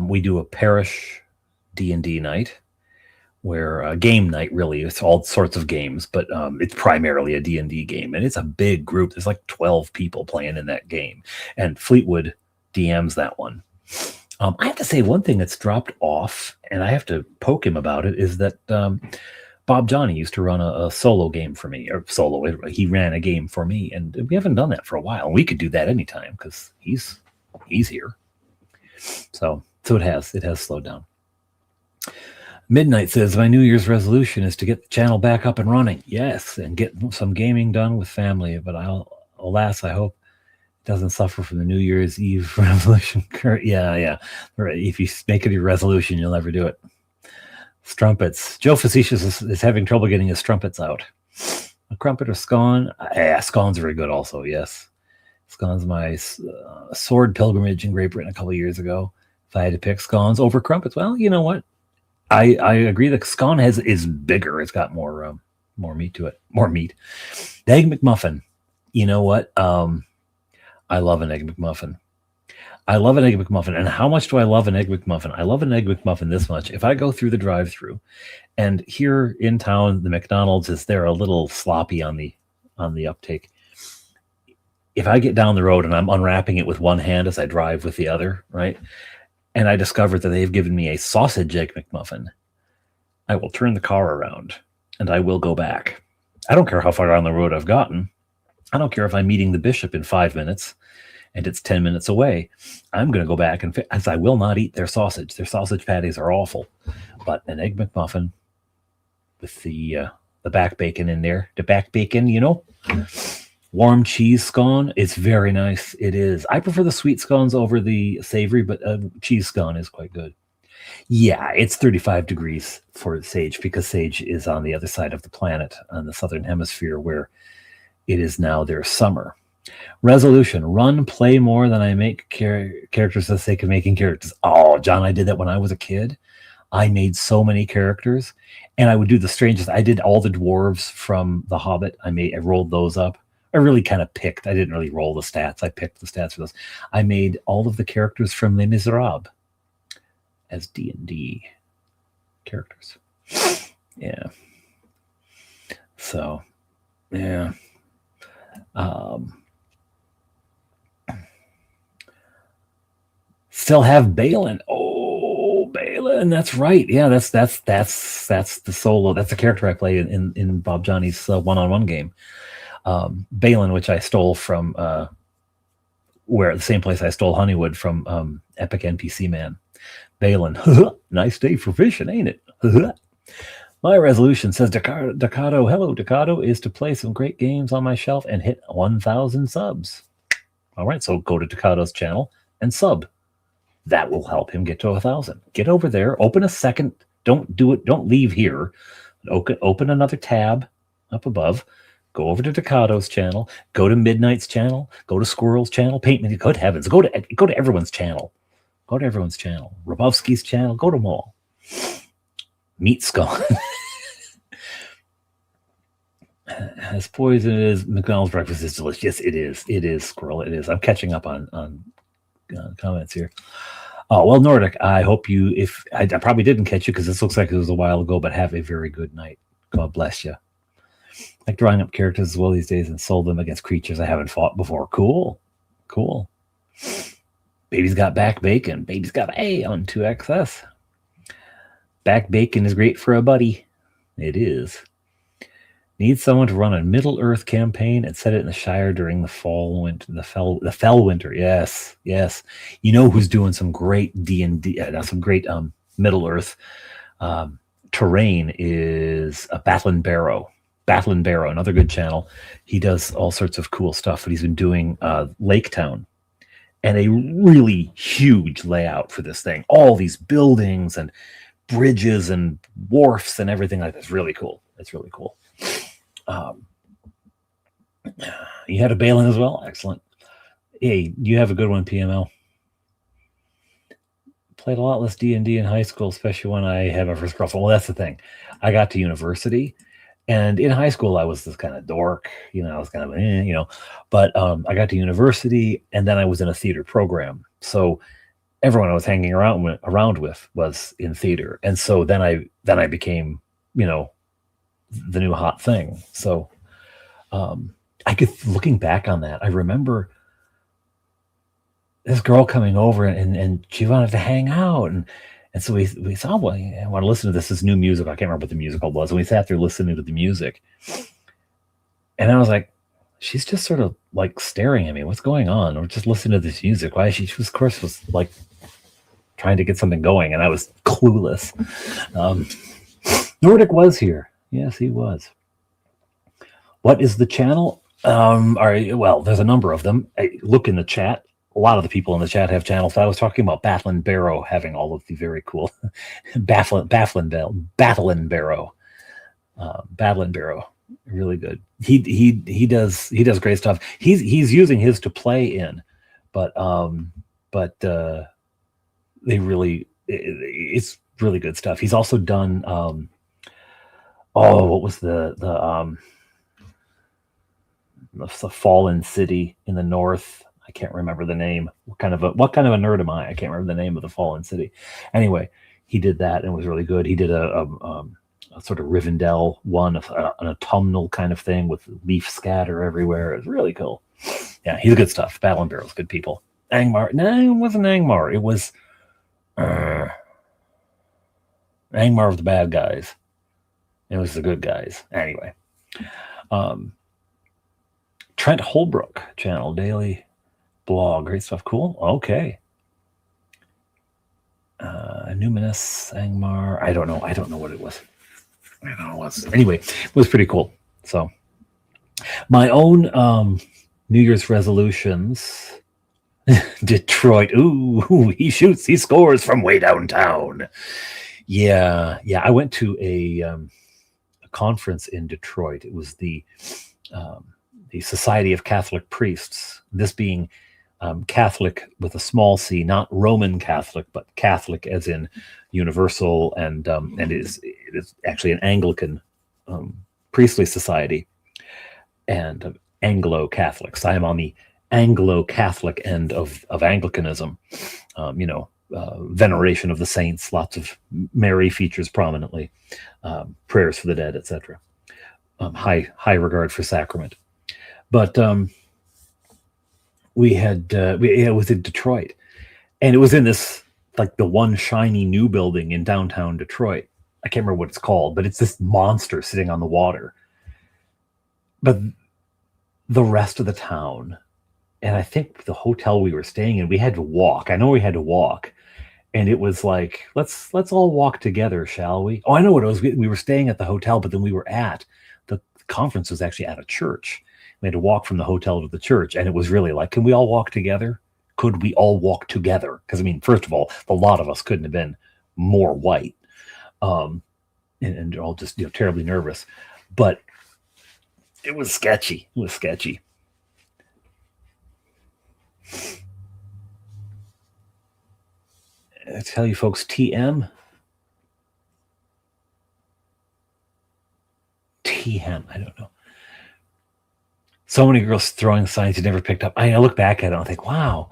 [SPEAKER 1] We do a parish D&D night, where game night, really, it's all sorts of games, but it's primarily a D&D game. And it's a big group. There's like 12 people playing in that game. And Fleetwood DMs that one. I have to say one thing that's dropped off, and I have to poke him about it, is that Bob Johnny used to run a solo game for me, or he ran a game for me, and we haven't done that for a while. We could do that anytime because he's here. So it has slowed down. Midnight says, my New Year's resolution is to get the channel back up and running. Yes, and get some gaming done with family. But alas, I hope it doesn't suffer from the New Year's Eve resolution. Yeah. Right. If you make it your resolution, you'll never do it. Strumpets. Joe Facetious is having trouble getting his strumpets out. A crumpet or scone? Yeah, scone's very good also, yes. Scone's my sword pilgrimage in Great Britain a couple of years ago. If I had to pick scones over crumpets, well, you know what? I agree that scone is bigger. It's got more meat to it. More meat. The Egg McMuffin. You know what? I love an Egg McMuffin. And how much do I love an Egg McMuffin? I love an Egg McMuffin this much. If I go through the drive-thru, and here in town, the McDonald's they're a little sloppy on the uptake. If I get down the road and I'm unwrapping it with one hand as I drive with the other, right? And I discover that they've given me a sausage Egg McMuffin, I will turn the car around and I will go back. I don't care how far down the road I've gotten. I don't care if I'm meeting the bishop in 5 minutes and it's 10 minutes away. I'm going to go back as I will not eat their sausage. Their sausage patties are awful. But an Egg McMuffin with the back bacon in there, the back bacon, warm cheese scone, it's very nice. It is. I prefer the sweet scones over the savory, but cheese scone is quite good. Yeah, it's 35 degrees for Sage because Sage is on the other side of the planet, on the southern hemisphere, where it is now their summer. Resolution: play more than I make characters for the sake of making characters. Oh, John, I did that when I was a kid. I made so many characters, and I would do the strangest. I did all the dwarves from The Hobbit. I rolled those up. I really kind of picked. I didn't really roll the stats. I picked the stats for those. I made all of the characters from Les Miserables as D&D characters. Yeah. So, yeah. Still have Balin. Oh, Balin, that's right. Yeah, that's the solo. That's the character I play in Bob Johnny's one-on-one game. Balin, which I stole from where the same place I stole Honeywood from Epic NPC Man. Balin, nice day for fishing, ain't it? My resolution, says Decado. Hello, Decado, is to play some great games on my shelf and hit 1,000 subs. All right, so go to Decado's channel and sub. That will help him get to 1,000. Get over there, open a second. Don't do it. Don't leave here. Open another tab up above. Go over to Decado's channel. Go to Midnight's channel. Go to Squirrel's channel. Paint Me. Good heavens. Go to everyone's channel. Go to everyone's channel. Rabovsky's channel. Go to them all. Meat Skull. As poison as McDonald's breakfast is delicious. Yes, it is. It is, Squirrel. It is. I'm catching up on comments here. Oh, well, Nordic, I hope you, if I probably didn't catch you because this looks like it was a while ago, but have a very good night. God bless you. Like drawing up characters as well these days and sold them against creatures I haven't fought before. Cool. Cool. Baby's got back bacon. Baby's got A on 2XS. Back bacon is great for a buddy. It is. Need someone to run a Middle Earth campaign and set it in the Shire during the fall winter, the fell winter. Yes, yes. You know who's doing some great D&D, some great Middle Earth terrain is Battlin' Barrow. Battlin' Barrow, another good channel. He does all sorts of cool stuff, but he's been doing Lake Town and a really huge layout for this thing. All these buildings and bridges and wharfs and everything like that. It's really cool. It's really cool. You had a Balin as well? Excellent. Hey, you have a good one, PML. Played a lot less D&D in high school, especially when I had my first girlfriend. Well, that's the thing. I got to university, and in high school, I was this kind of dork. I was kind of, But I got to university, and then I was in a theater program. So everyone I was hanging around with was in theater. And so then I became, the new hot thing. So I could, looking back on that, I remember this girl coming over and she wanted to hang out. And so we thought, well, I want to listen to this new music. I can't remember what the musical was. And we sat there listening to the music. And I was like, she's just sort of like staring at me. What's going on? Or just listening to this music. Why she of course was like trying to get something going. And I was clueless. Nordic was here. Yes, he was. What is the channel? Well, there's a number of them. Look in the chat. A lot of the people in the chat have channels. I was talking about Battlin' Barrow having all of the very cool Battlin' Barrow. Battlin' Barrow. Really good. He does great stuff. He's using his to play in, but they really it's really good stuff. He's also done what was the Fallen City in the north? I can't remember the name. What kind of a nerd am I? I can't remember the name of the Fallen City. Anyway, he did that and it was really good. He did a sort of Rivendell one, an autumnal kind of thing with leaf scatter everywhere. It was really cool. Yeah, he's good stuff. Battlin' Barrow's good people. Angmar. No, it wasn't Angmar. It was Angmar of the bad guys. It was the good guys. Anyway. Trent Holbrook channel, daily blog. Great stuff. Cool. Okay. Numinous, Angmar. I don't know what it was. I don't know what's. Anyway, it was pretty cool. So my own New Year's resolutions. Detroit. Ooh, he scores from way downtown. Yeah. I went to a conference in Detroit. It was the Society of Catholic Priests. This being Catholic with a small c, not Roman Catholic, but Catholic as in universal, and it is actually an Anglican priestly society, and Anglo-Catholics. I am on the Anglo-Catholic end of Anglicanism. Veneration of the saints, lots of Mary features prominently, prayers for the dead, etc. High regard for sacrament. But it was in Detroit, and it was in this like the one shiny new building in downtown Detroit. I can't remember what it's called, but it's this monster sitting on the water. But the rest of the town, and I think the hotel we were staying in, we had to walk. I know we had to walk. And it was like, let's all walk together, shall we? Oh, I know what it was. We were staying at the hotel, but then the conference was actually at a church. We had to walk from the hotel to the church. And it was really like, can we all walk together? Could we all walk together? Because, I mean, first of all, a lot of us couldn't have been more white. And all just, terribly nervous. But it was sketchy. It was sketchy. I tell you folks, TM, I don't know. So many girls throwing signs you never picked up. I look back at it and I think, wow.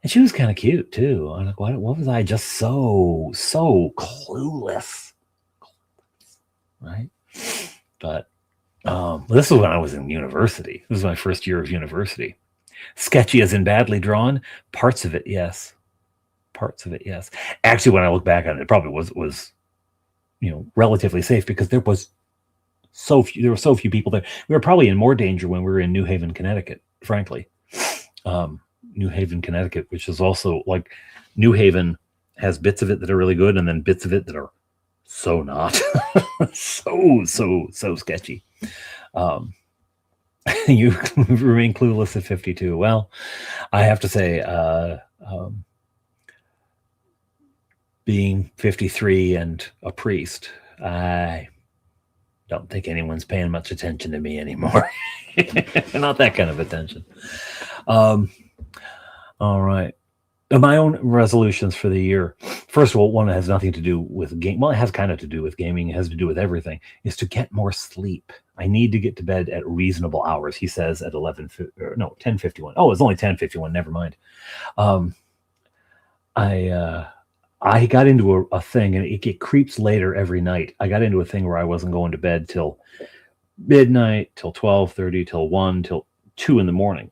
[SPEAKER 1] And she was kind of cute too. I'm like, what was I just so clueless? Right? But this was when I was in university. This was my first year of university. Sketchy as in badly drawn? Parts of it, yes. Parts of it, yes. Actually, when I look back on it, it probably was relatively safe because there were so few people there. We were probably in more danger when we were in New Haven, Connecticut, frankly. New Haven, Connecticut, which is also like New Haven has bits of it that are really good and then bits of it that are so not. so sketchy. You remain clueless at 52. Well, I have to say, being 53 and a priest, I don't think anyone's paying much attention to me anymore. Not that kind of attention. All right. My own resolutions for the year. First of all, one that has nothing to do with game. Well, it has kind of to do with gaming. It has to do with everything. Is to get more sleep. I need to get to bed at reasonable hours. He says at 10:51. Oh, it's only 10:51. Never mind. I got into a thing, and it creeps later every night. I got into a thing where I wasn't going to bed till midnight, till 12:30, till 1, till 2 in the morning.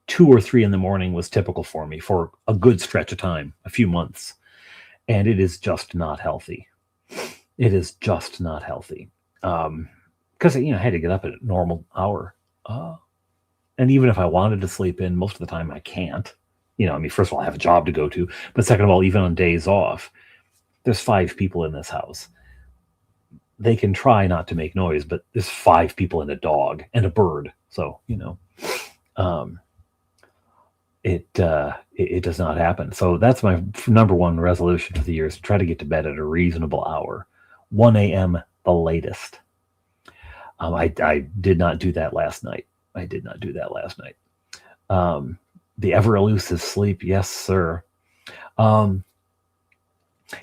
[SPEAKER 1] 2 or 3 in the morning was typical for me for a good stretch of time, a few months. And it is just not healthy. It is just not healthy. Because, I had to get up at a normal hour. And even if I wanted to sleep in, most of the time I can't. First of all, I have a job to go to. But second of all, even on days off, there's 5 people in this house. They can try not to make noise, but there's 5 people and a dog and a bird. So, it does not happen. So that's my number one resolution for the year is to try to get to bed at a reasonable hour, 1 a.m. the latest. I did not do that last night. The ever elusive sleep, yes, sir.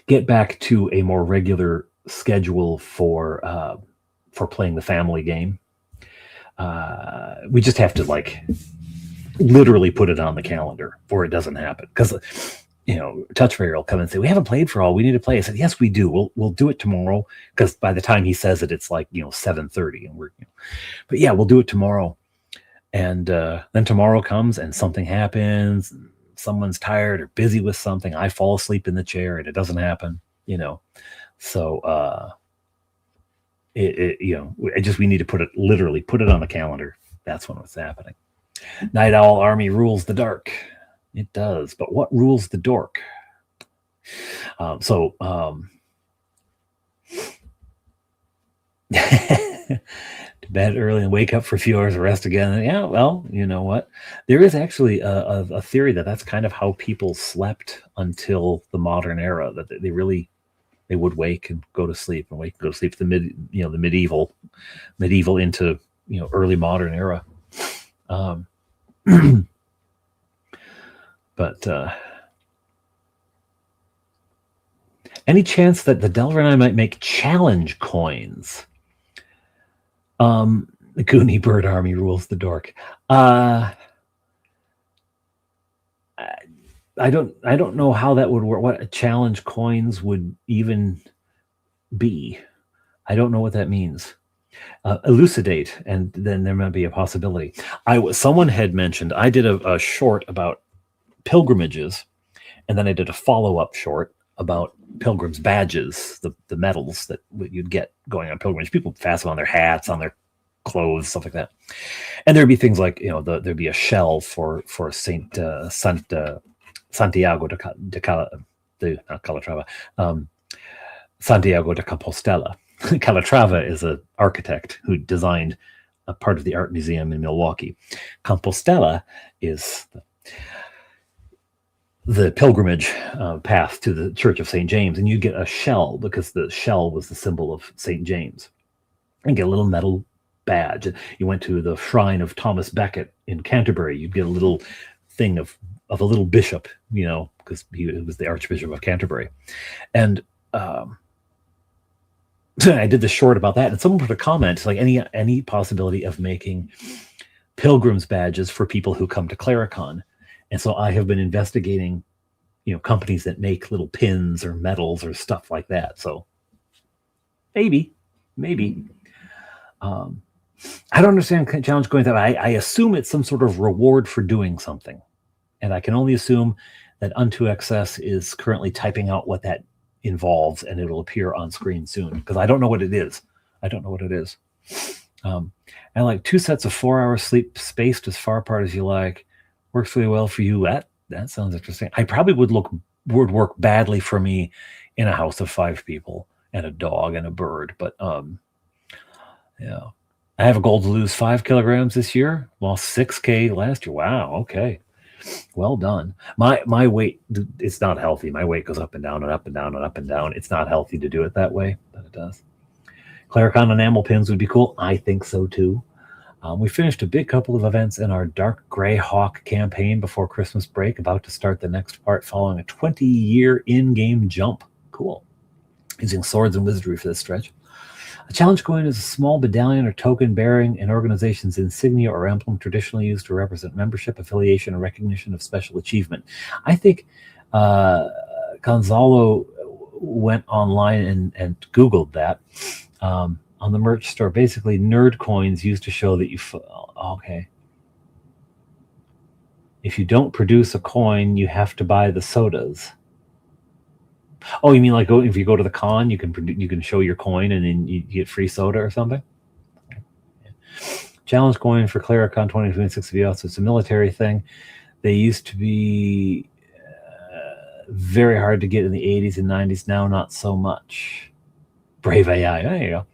[SPEAKER 1] Get back to a more regular schedule for playing the family game. We just have to literally put it on the calendar or it doesn't happen because Touch Fairy will come and say, we haven't played for all, we need to play. I said, yes, we do. We'll do it tomorrow, because by the time he says it, it's 7:30 and but yeah, we'll do it tomorrow. And then tomorrow comes and something happens, someone's tired or busy with something, I fall asleep in the chair and it doesn't happen. So we need to literally put it on the calendar. That's when it's happening. Night Owl Army rules the dark. It does, but what rules the dork? To bed early and wake up for a few hours of rest again. Yeah, well, you know what? There is actually a theory that's kind of how people slept until the modern era, that they would wake and go to sleep and wake and go to sleep. The medieval into early modern era. But any chance that the Delver and I might make challenge coins? The Goonie Bird Army rules the dork. I don't know how that would work. What challenge coins would even be? I don't know what that means. Elucidate, and then there might be a possibility. Someone had mentioned, I did a short about pilgrimages, And then I did a follow-up short about pilgrims' badges, the medals that you'd get going on pilgrimage. People fasten on their hats, on their clothes, stuff like that. And there'd be things like, there'd be a shell for Santiago not Calatrava, Santiago de Compostela. Calatrava is an architect who designed a part of the art museum in Milwaukee. Compostela is the pilgrimage path to the Church of St. James, and you get a shell because the shell was the symbol of St. James, and get a little metal badge. You went to the shrine of Thomas Becket in Canterbury, you'd get a little thing of a little bishop, because he was the Archbishop of Canterbury. And I did the short about that, and someone put a comment like any possibility of making pilgrims badges for people who come to Claricon. And so I have been investigating, companies that make little pins or medals or stuff like that. So maybe. I don't understand challenge going that. I assume it's some sort of reward for doing something. And I can only assume that Unto XS is currently typing out what that involves, and it'll appear on screen soon, because I don't know what it is. I like 2 sets of 4 hours sleep spaced as far apart as you like. Works really well for you. That sounds interesting. I probably would work badly for me in a house of 5 people and a dog and a bird. But yeah, I have a goal to lose 5 kilograms this year. Lost 6K last year. Wow. Okay. Well done. My weight, it's not healthy. My weight goes up and down and up and down and up and down. It's not healthy to do it that way, but it does. Claricon enamel pins would be cool. I think so too. We finished a big couple of events in our Dark Grey Hawk campaign before Christmas break, about to start the next part following a 20-year in-game jump. Cool. Using swords and wizardry for this stretch. A challenge coin is a small medallion or token bearing an organization's insignia or emblem, traditionally used to represent membership, affiliation, or recognition of special achievement. I think Gonzalo went online and Googled that on the merch store. Basically, nerd coins used to show that you... Okay. If you don't produce a coin, you have to buy the sodas. Oh, you mean like if you go to the con, you can show your coin and then you get free soda or something? Yeah. Challenge coin for Claricon 2026 to be also, it's a military thing. They used to be very hard to get in the 80s and 90s. Now, not so much. Brave AI. There you go.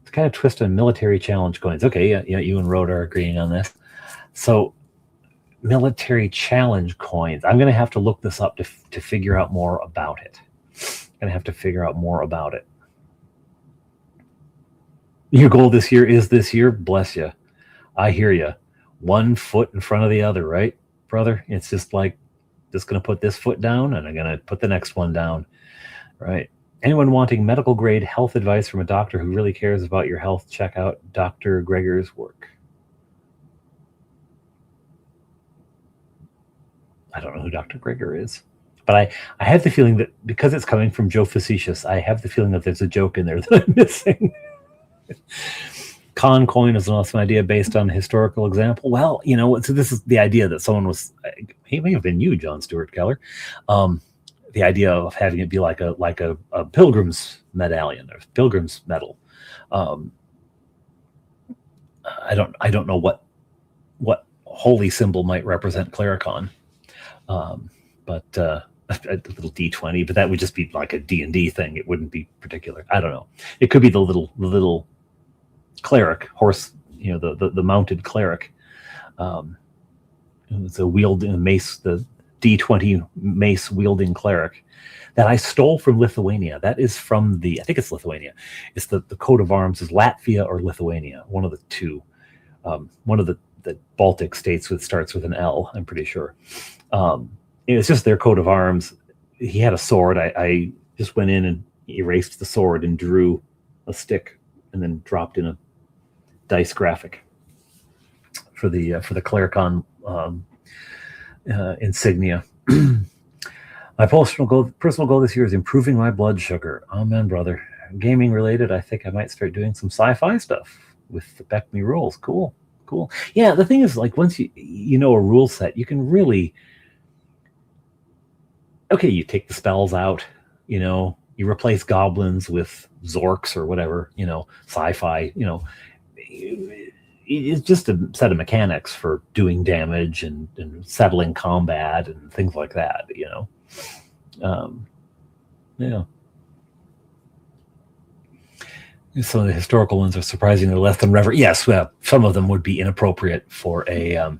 [SPEAKER 1] It's kind of twist on military challenge coins. Okay, yeah, you and Rhoda are agreeing on this. So, military challenge coins. I'm going to have to look this up to figure out more about it. Your goal this year is this year. Bless you. I hear you. 1 foot in front of the other, right, brother? It's just like, just going to put this foot down and I'm going to put the next one down, right? Anyone wanting medical grade health advice from a doctor who really cares about your health, check out Dr. Greger's work. I don't know who Dr. Greger is, but I have the feeling that because it's coming from Joe Facetious, I have the feeling that there's a joke in there that I'm missing. Con coin is an awesome idea based on a historical example. Well, so this is the idea that someone was, he may have been you, John Stuart Keller. The idea of having it be like a pilgrim's medallion or pilgrim's medal. I don't know what holy symbol might represent Claricon. But a little D20, but that would just be like a D&D thing. It wouldn't be particular. I don't know. It could be the little cleric horse, the mounted cleric. It's a wielding mace, the D20 mace wielding cleric that I stole from Lithuania. That is from I think it's Lithuania. It's the coat of arms is Latvia or Lithuania, one of the two. One of the Baltic states starts with an L, I'm pretty sure. It's just their coat of arms. He had a sword. I just went in and erased the sword and drew a stick and then dropped in a dice graphic for the Claricon insignia. My personal goal this year is improving my blood sugar. Amen, brother. Gaming related, I think I might start doing some sci-fi stuff with the Beck Me rules. Cool. Yeah, the thing is, like, once you know a rule set, you can really okay, you take the spells out, you replace goblins with zorks or whatever, sci-fi, it's just a set of mechanics for doing damage and settling combat and things like that, yeah. Some of the historical ones are surprisingly less than reverent. Yes, well, some of them would be inappropriate for a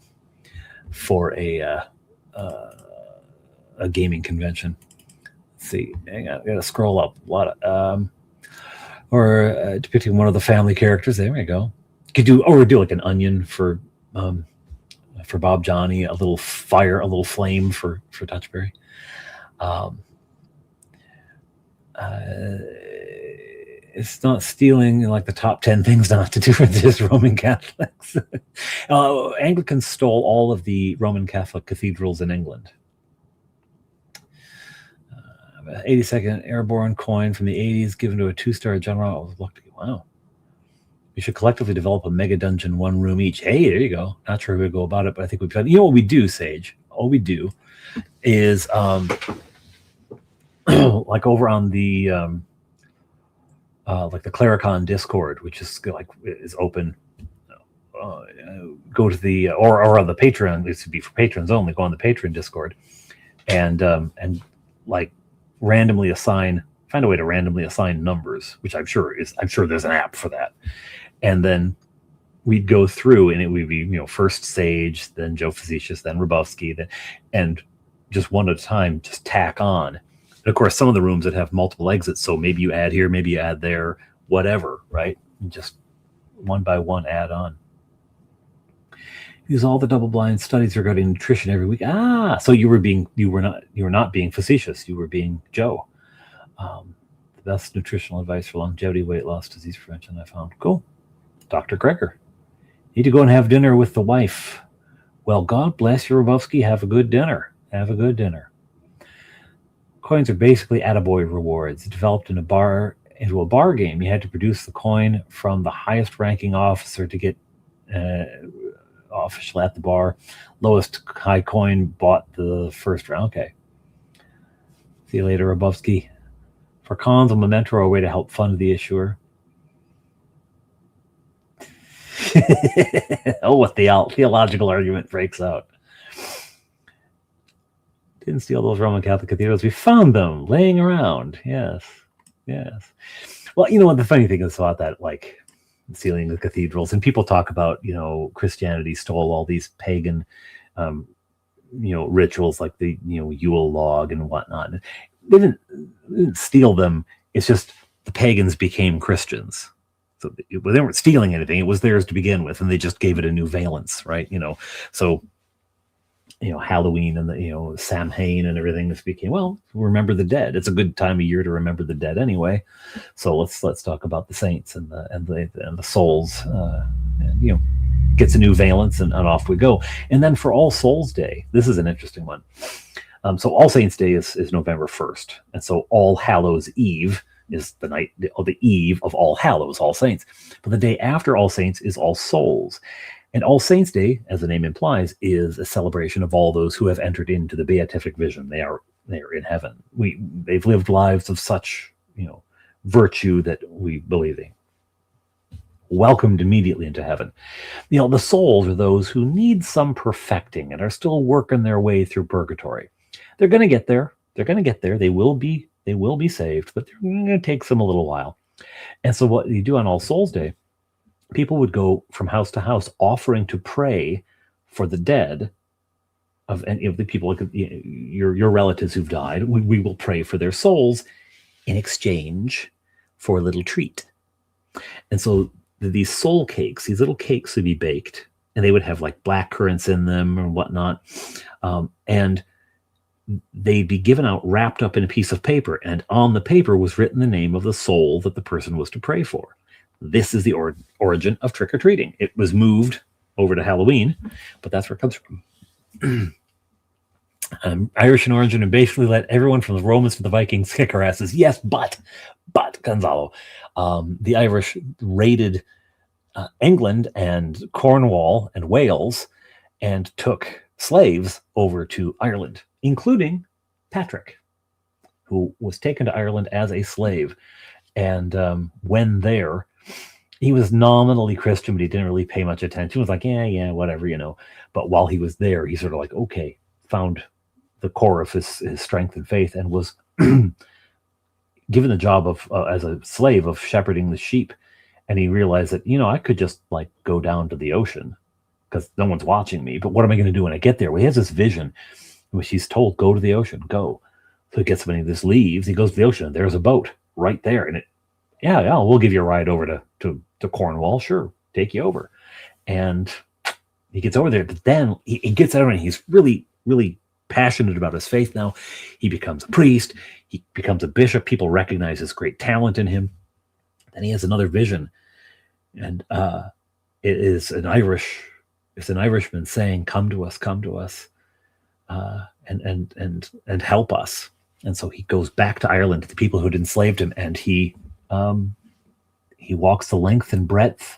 [SPEAKER 1] gaming convention. Let's see, hang on, I gotta scroll up. A lot of depicting one of the family characters. There we go. Could do like an onion for Bob Johnny, a little fire, a little flame for Touchberry. It's not stealing like the top 10 things not to do with this Roman Catholics. Anglicans stole all of the Roman Catholic cathedrals in England. 82nd airborne coin from the 80s given to a 2-star general. Wow. We should collectively develop a mega dungeon, 1 room each. Hey, there you go. Not sure how we go about it, but I think we've got, what we do, Sage? All we do is like over on the like the Clericon Discord, which is open. Go to the or on the Patreon. It should be for patrons only. Go on the Patreon Discord, and like randomly find a way to randomly assign numbers, which I'm sure there's an app for that. And then we'd go through, and it would be first Sage, then Joe Facetious, then Rabowski, and just one at a time, just tack on. And of course, some of the rooms that have multiple exits, so maybe you add here, maybe you add there, whatever, right? And just one by one add on. Use all the double-blind studies regarding nutrition every week. So you were not being facetious. You were being Joe. The best nutritional advice for longevity, weight loss, disease prevention I found. Cool. Dr. Greger. Need to go and have dinner with the wife. Well, God bless you, Rabowski. Have a good dinner. Have a good dinner. Coins are basically attaboy rewards. Developed into a bar game. You had to produce the coin from the highest ranking officer to get official at the bar. Lowest high coin bought the first round. Okay. See you later, Rabowski. For cons, a memento or a way to help fund the issuer. What the theological argument breaks out. Didn't steal those Roman Catholic cathedrals. We found them laying around. Yes. Well, what the funny thing is about that, like stealing the cathedrals, and people talk about, Christianity stole all these pagan, rituals like the, Yule log and whatnot. They didn't steal them. It's just the pagans became Christians. So they weren't stealing anything. It was theirs to begin with, and they just gave it a new valence, right? So Halloween and the Samhain and everything. This became, well, remember the dead. It's a good time of year to remember the dead anyway. So let's talk about the saints and the souls. And gets a new valence, and off we go. And then for All Souls Day, this is an interesting one. So All Saints Day is November 1st, and so All Hallows Eve is the eve of All Hallows, All Saints. But the day after All Saints is All Souls. And All Saints Day, as the name implies, is a celebration of all those who have entered into the beatific vision. They are in heaven. They've lived lives of such virtue that we believe they welcomed immediately into heaven. The souls are those who need some perfecting and are still working their way through purgatory. They're going to get there. They will be saved, but they're going to take them a little while. And so what you do on All Souls Day, people would go from house to house offering to pray for the dead of any of the people, like your relatives who've died. We will pray for their souls in exchange for a little treat. And so these soul cakes, these little cakes would be baked, and they would have like black currants in them or whatnot. And they'd be given out wrapped up in a piece of paper, and on the paper was written the name of the soul that the person was to pray for. This is the origin of trick-or-treating. It was moved over to Halloween, but that's where it comes from. Irish in origin, and basically let everyone from the Romans to the Vikings kick our asses. Yes, but Gonzalo, the Irish raided England and Cornwall and Wales and took slaves over to Ireland, including Patrick, who was taken to Ireland as a slave. And when there, he was nominally Christian, but he didn't really pay much attention. He was like, yeah, whatever, But while he was there, he sort of like, okay, found the core of his strength and faith, and was given the job of as a slave of shepherding the sheep. And he realized that, I could just like go down to the ocean because no one's watching me. But what am I going to do when I get there? Well, he has this vision in which he's told, go to the ocean, go. So he gets when he just leaves, he goes to the ocean. There's a boat right there. And we'll give you a ride over to Cornwall. Sure, take you over. And he gets over there. But then he gets out and he's really, really passionate about his faith now. He becomes a priest. He becomes a bishop. People recognize his great talent in him. Then he has another vision. And it is an Irishman saying, come to us, and help us. And so he goes back to Ireland to the people who had enslaved him, and he walks the length and breadth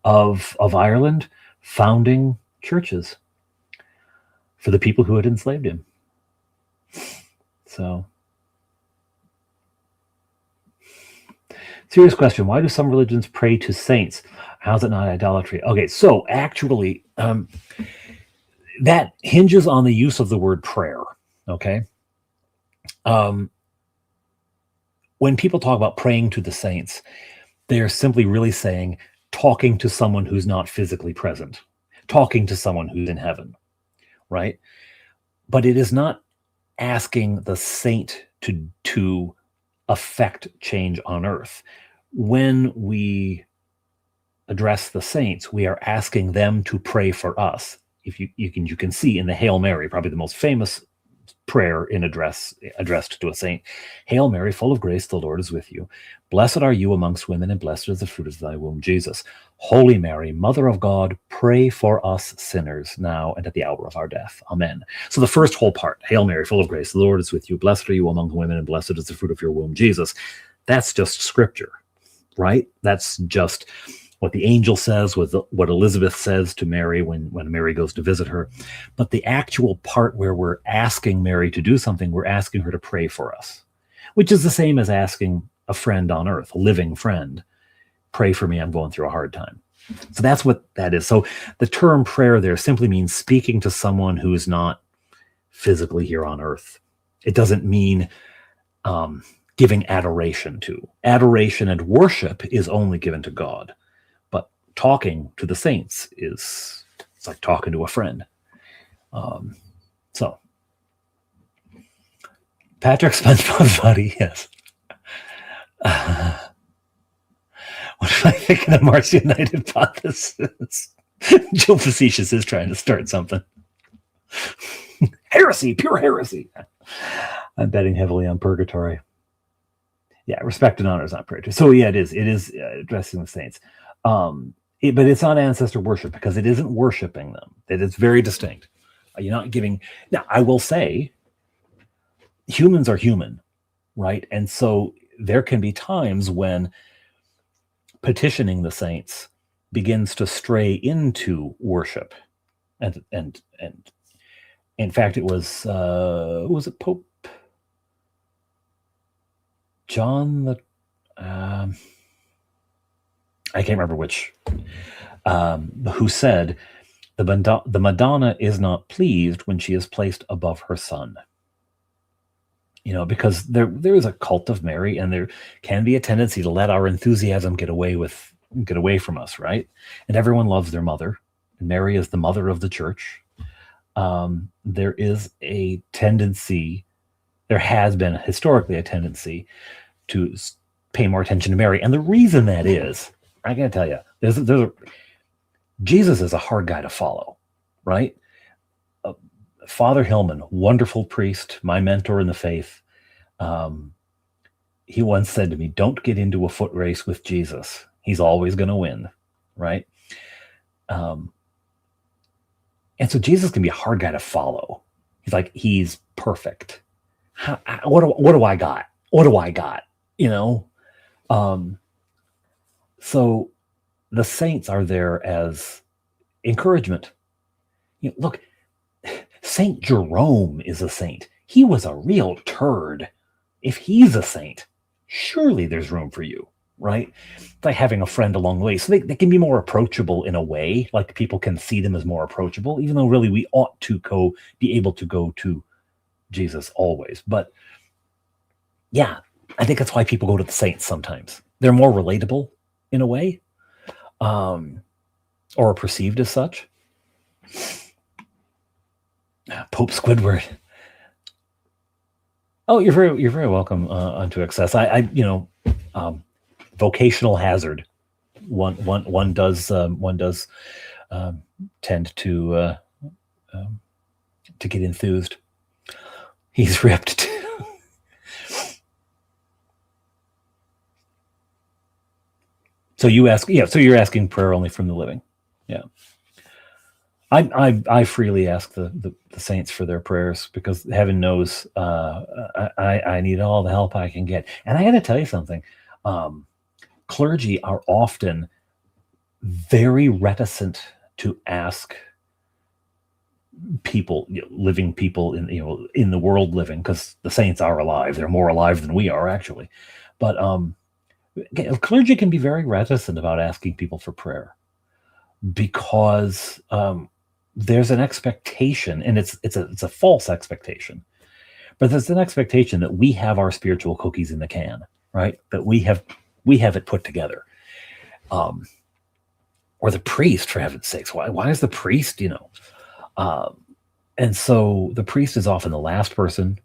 [SPEAKER 1] of Ireland, founding churches for the people who had enslaved him. So, serious question: why do some religions pray to saints? How's it not idolatry? Okay, so actually, that hinges on the use of the word prayer. Okay. When people talk about praying to the saints, they're simply really saying talking to someone who's not physically present, talking to someone who's in heaven, right? But it is not asking the saint to affect change on earth. When we address the saints, we are asking them to pray for us. If you can see in the Hail Mary, probably the most famous prayer addressed to a saint. Hail Mary, full of grace, the Lord is with you. Blessed are you amongst women, and blessed is the fruit of thy womb, Jesus. Holy Mary, Mother of God, pray for us sinners, now and at the hour of our death. Amen. So the first whole part, Hail Mary, full of grace, the Lord is with you. Blessed are you among women, and blessed is the fruit of your womb, Jesus. That's just scripture, right? That's just what the angel says, what Elizabeth says to Mary when Mary goes to visit her. But the actual part where we're asking Mary to do something, we're asking her to pray for us, which is the same as asking a friend on earth, a living friend, pray for me, I'm going through a hard time. So that's what that is. So the term prayer there simply means speaking to someone who is not physically here on earth. It doesn't mean giving adoration to. Adoration and worship is only given to God. Talking to the saints it's like talking to a friend. So Patrick SpongeBob buddy, yes. What am I thinking of Marcion hypothesis? Joe Facetious is trying to start something. Heresy, pure heresy. I'm betting heavily on purgatory. Yeah, respect and honor is not prayer. So yeah, it is addressing the saints. But it's not ancestor worship because it isn't worshiping them. It is very distinct. You're not giving. Now, I will say, humans are human, right? And so there can be times when petitioning the saints begins to stray into worship, and in fact, it was it Pope John the. I can't remember which, who said, the Madonna is not pleased when she is placed above her son. Because there is a cult of Mary, and there can be a tendency to let our enthusiasm get away from us, right? And everyone loves their mother, and Mary is the mother of the church. There is a tendency, there has been historically a tendency to pay more attention to Mary. And the reason that is, I gotta tell you, Jesus is a hard guy to follow, right? Father Hillman, wonderful priest, my mentor in the faith. He once said to me, "Don't get into a foot race with Jesus. He's always going to win," right? And so Jesus can be a hard guy to follow. He's perfect. What do I got? What do I got? So the saints are there as encouragement. Look, Saint Jerome is a saint. he was a real turd. If he's a saint, surely there's room for you, right? It's like having a friend along the way. So they can be more approachable in a way, like people can see them as more approachable, even though really we ought to be able to go to Jesus always. But yeah, I think that's why people go to the saints sometimes. They're more relatable in a way, or perceived as such. Pope Squidward. Oh, you're very welcome unto excess. I vocational hazard. One does tend to get enthused. He's ripped too. So you ask, yeah. So you're asking prayer only from the living, yeah. I freely ask the saints for their prayers because heaven knows I need all the help I can get. And I got to tell you something. Clergy are often very reticent to ask people, living people in the world living, because the saints are alive. They're more alive than we are, actually. But clergy can be very reticent about asking people for prayer because there's an expectation, and it's a false expectation, but there's an expectation that we have our spiritual cookies in the can, right? That we have it put together. Or the priest, for heaven's sakes. Why is the priest, and so the priest is often the last person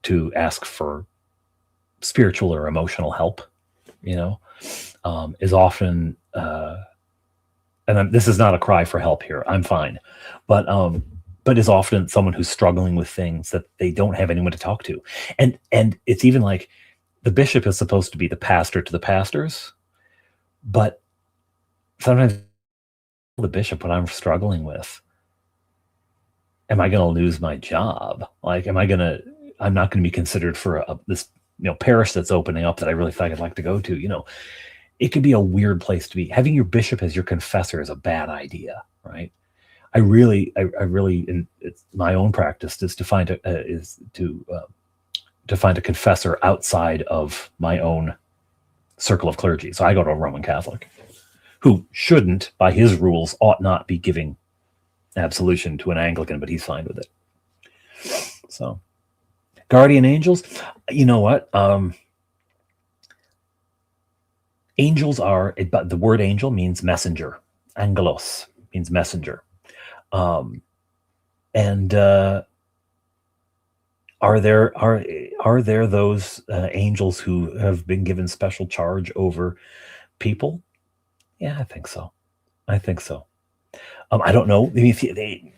[SPEAKER 1] to ask for spiritual or emotional help, is often, and this is not a cry for help here, I'm fine, but is often someone who's struggling with things that they don't have anyone to talk to. And it's even like the bishop is supposed to be the pastor to the pastors, but sometimes the bishop, what I'm struggling with, am I going to lose my job? Like, I'm not going to be considered for this parish that's opening up that I really thought I'd like to go to. It could be a weird place to be. Having your bishop as your confessor is a bad idea, right? I really, in it's my own practice is to find a confessor outside of my own circle of clergy. So I go to a Roman Catholic who shouldn't, by his rules, ought not be giving absolution to an Anglican, but he's fine with it. So, guardian angels, you know what? Angels are, but the word angel means messenger. Angelos means messenger. And are there those angels who have been given special charge over people? Yeah, I think so. I don't know. I mean,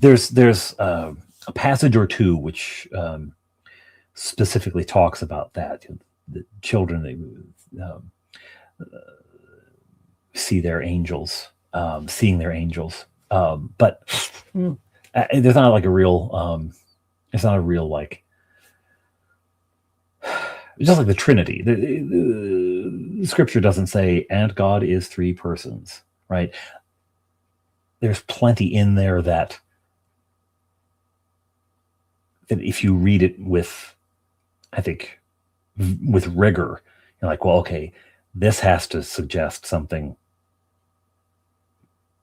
[SPEAKER 1] there's a passage or two which specifically talks about that. The children see their angels, seeing their angels, but there's not like a real. It's not a real like. It's just like the Trinity. The Scripture doesn't say, "And God is three persons," right? There's plenty in there that if you read it with, I think, with rigor, you're like, well, okay, this has to suggest something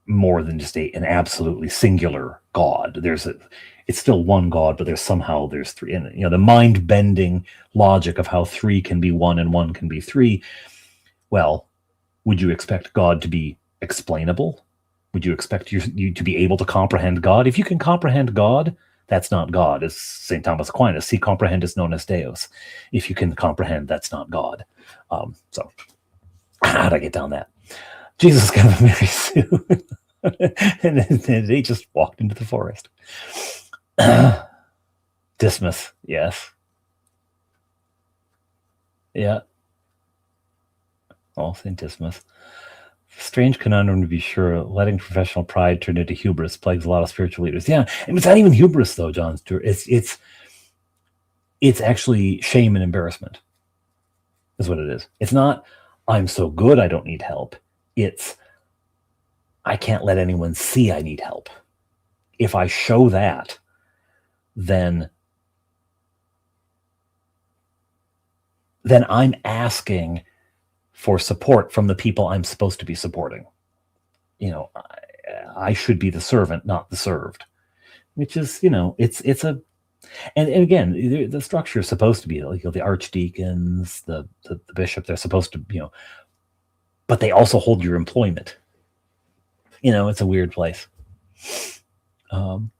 [SPEAKER 1] more than just an absolutely singular God. It's still one God, but there's three. And the mind-bending logic of how three can be one and one can be three. Well, would you expect God to be explainable? Would you expect you to be able to comprehend God? If you can comprehend God, that's not God. As St. Thomas Aquinas, si comprehendus non est Deus. If you can comprehend, that's not God. So how'd I get down that? Jesus is going to marry Sue. and they just walked into the forest. Dismas, yes. Yeah. Oh, St. Dismas. Strange conundrum to be sure. Letting professional pride turn into hubris plagues a lot of spiritual leaders. Yeah, and it's not even hubris though, John Stewart. It's actually shame and embarrassment. Is what it is. It's not I'm so good I don't need help. It's I can't let anyone see I need help. If I show that, then then I'm asking for support from the people I'm supposed to be supporting. I should be the servant, not the served, which is, it's a, and again, the structure is supposed to be like, the archdeacons, the bishop, they're supposed to, but they also hold your employment. It's a weird place.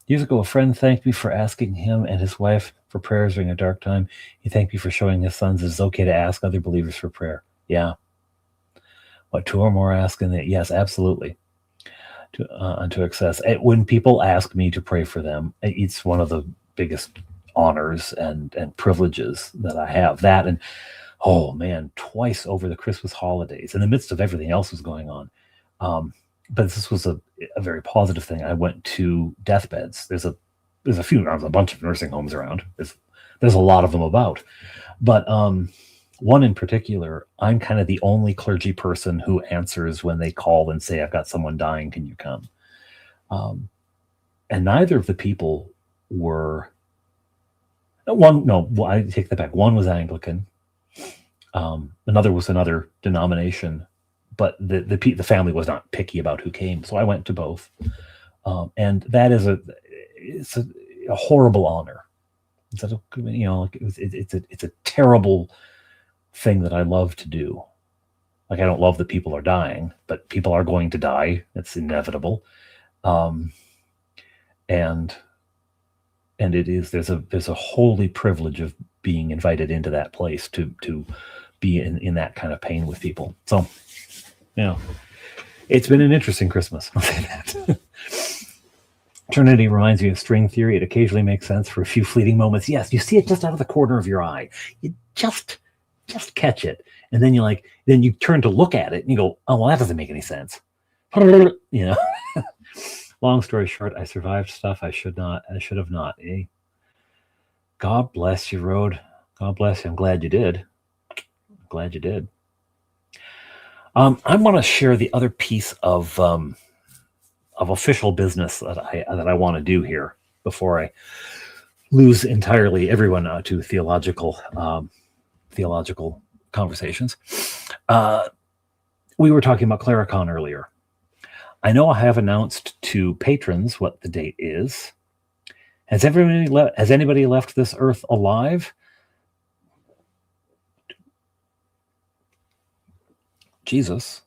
[SPEAKER 1] Years ago, a friend thanked me for asking him and his wife for prayers during a dark time. He thanked me for showing his sons it's okay to ask other believers for prayer. Yeah. What, two or more asking that? Yes, absolutely. Unto excess. When people ask me to pray for them, it's one of the biggest honors and privileges that I have. That, and oh man, twice over the Christmas holidays, in the midst of everything else was going on. But this was a very positive thing. I went to deathbeds. There's a bunch of nursing homes around. There's a lot of them about, but one in particular, I'm kind of the only clergy person who answers when they call and say, I've got someone dying, can you come? And neither of the people were I take that back. One was Anglican. Another was another denomination, but the family was not picky about who came. So I went to both. And that is it's a horrible honor. It's a terrible thing that I love to do. Like, I don't love that people are dying, but people are going to die. It's inevitable. And it is, there's a holy privilege of being invited into that place to be in that kind of pain with people. So, it's been an interesting Christmas. I'll say that. Trinity reminds me of string theory. It occasionally makes sense for a few fleeting moments. Yes, you see it just out of the corner of your eye. You just catch it. And then then you turn to look at it and you go, oh, well, that doesn't make any sense. Long story short, I survived stuff I should have not. God bless you, Rode. God bless you. I'm glad you did. I want to share the other piece of official business that I want to do here before I lose entirely everyone to theological conversations. We were talking about Clericon earlier. I know I have announced to patrons what the date is. Has anybody left this earth alive? Jesus.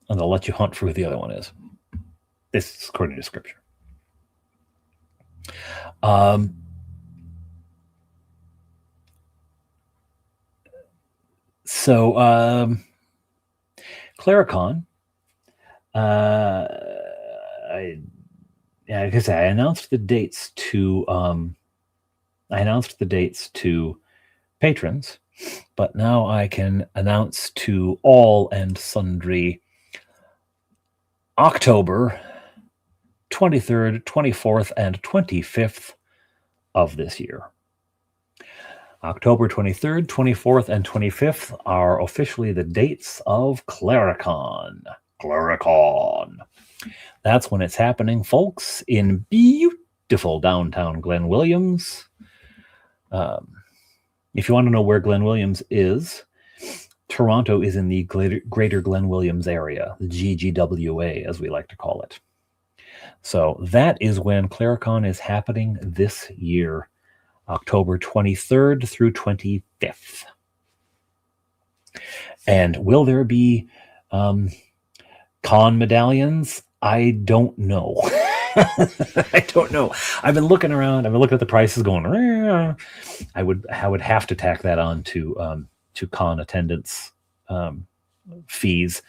[SPEAKER 1] And I'll let you hunt for who the other one is. This is according to Scripture. Clericon, I announced the dates to patrons, but now I can announce to all and sundry October 23rd, 24th, and 25th of this year. October 23rd, 24th, and 25th are officially the dates of Clericon. That's when it's happening, folks, in beautiful downtown Glen Williams. If you want to know where Glen Williams is, Toronto is in the greater Glen Williams area, the GGWA, as we like to call it. So that is when Clericon is happening this year, October 23rd through 25th. And will there be con medallions? I don't know. I don't know. I've been looking around. I've been looking at the prices going, I would have to tack that on to con attendance fees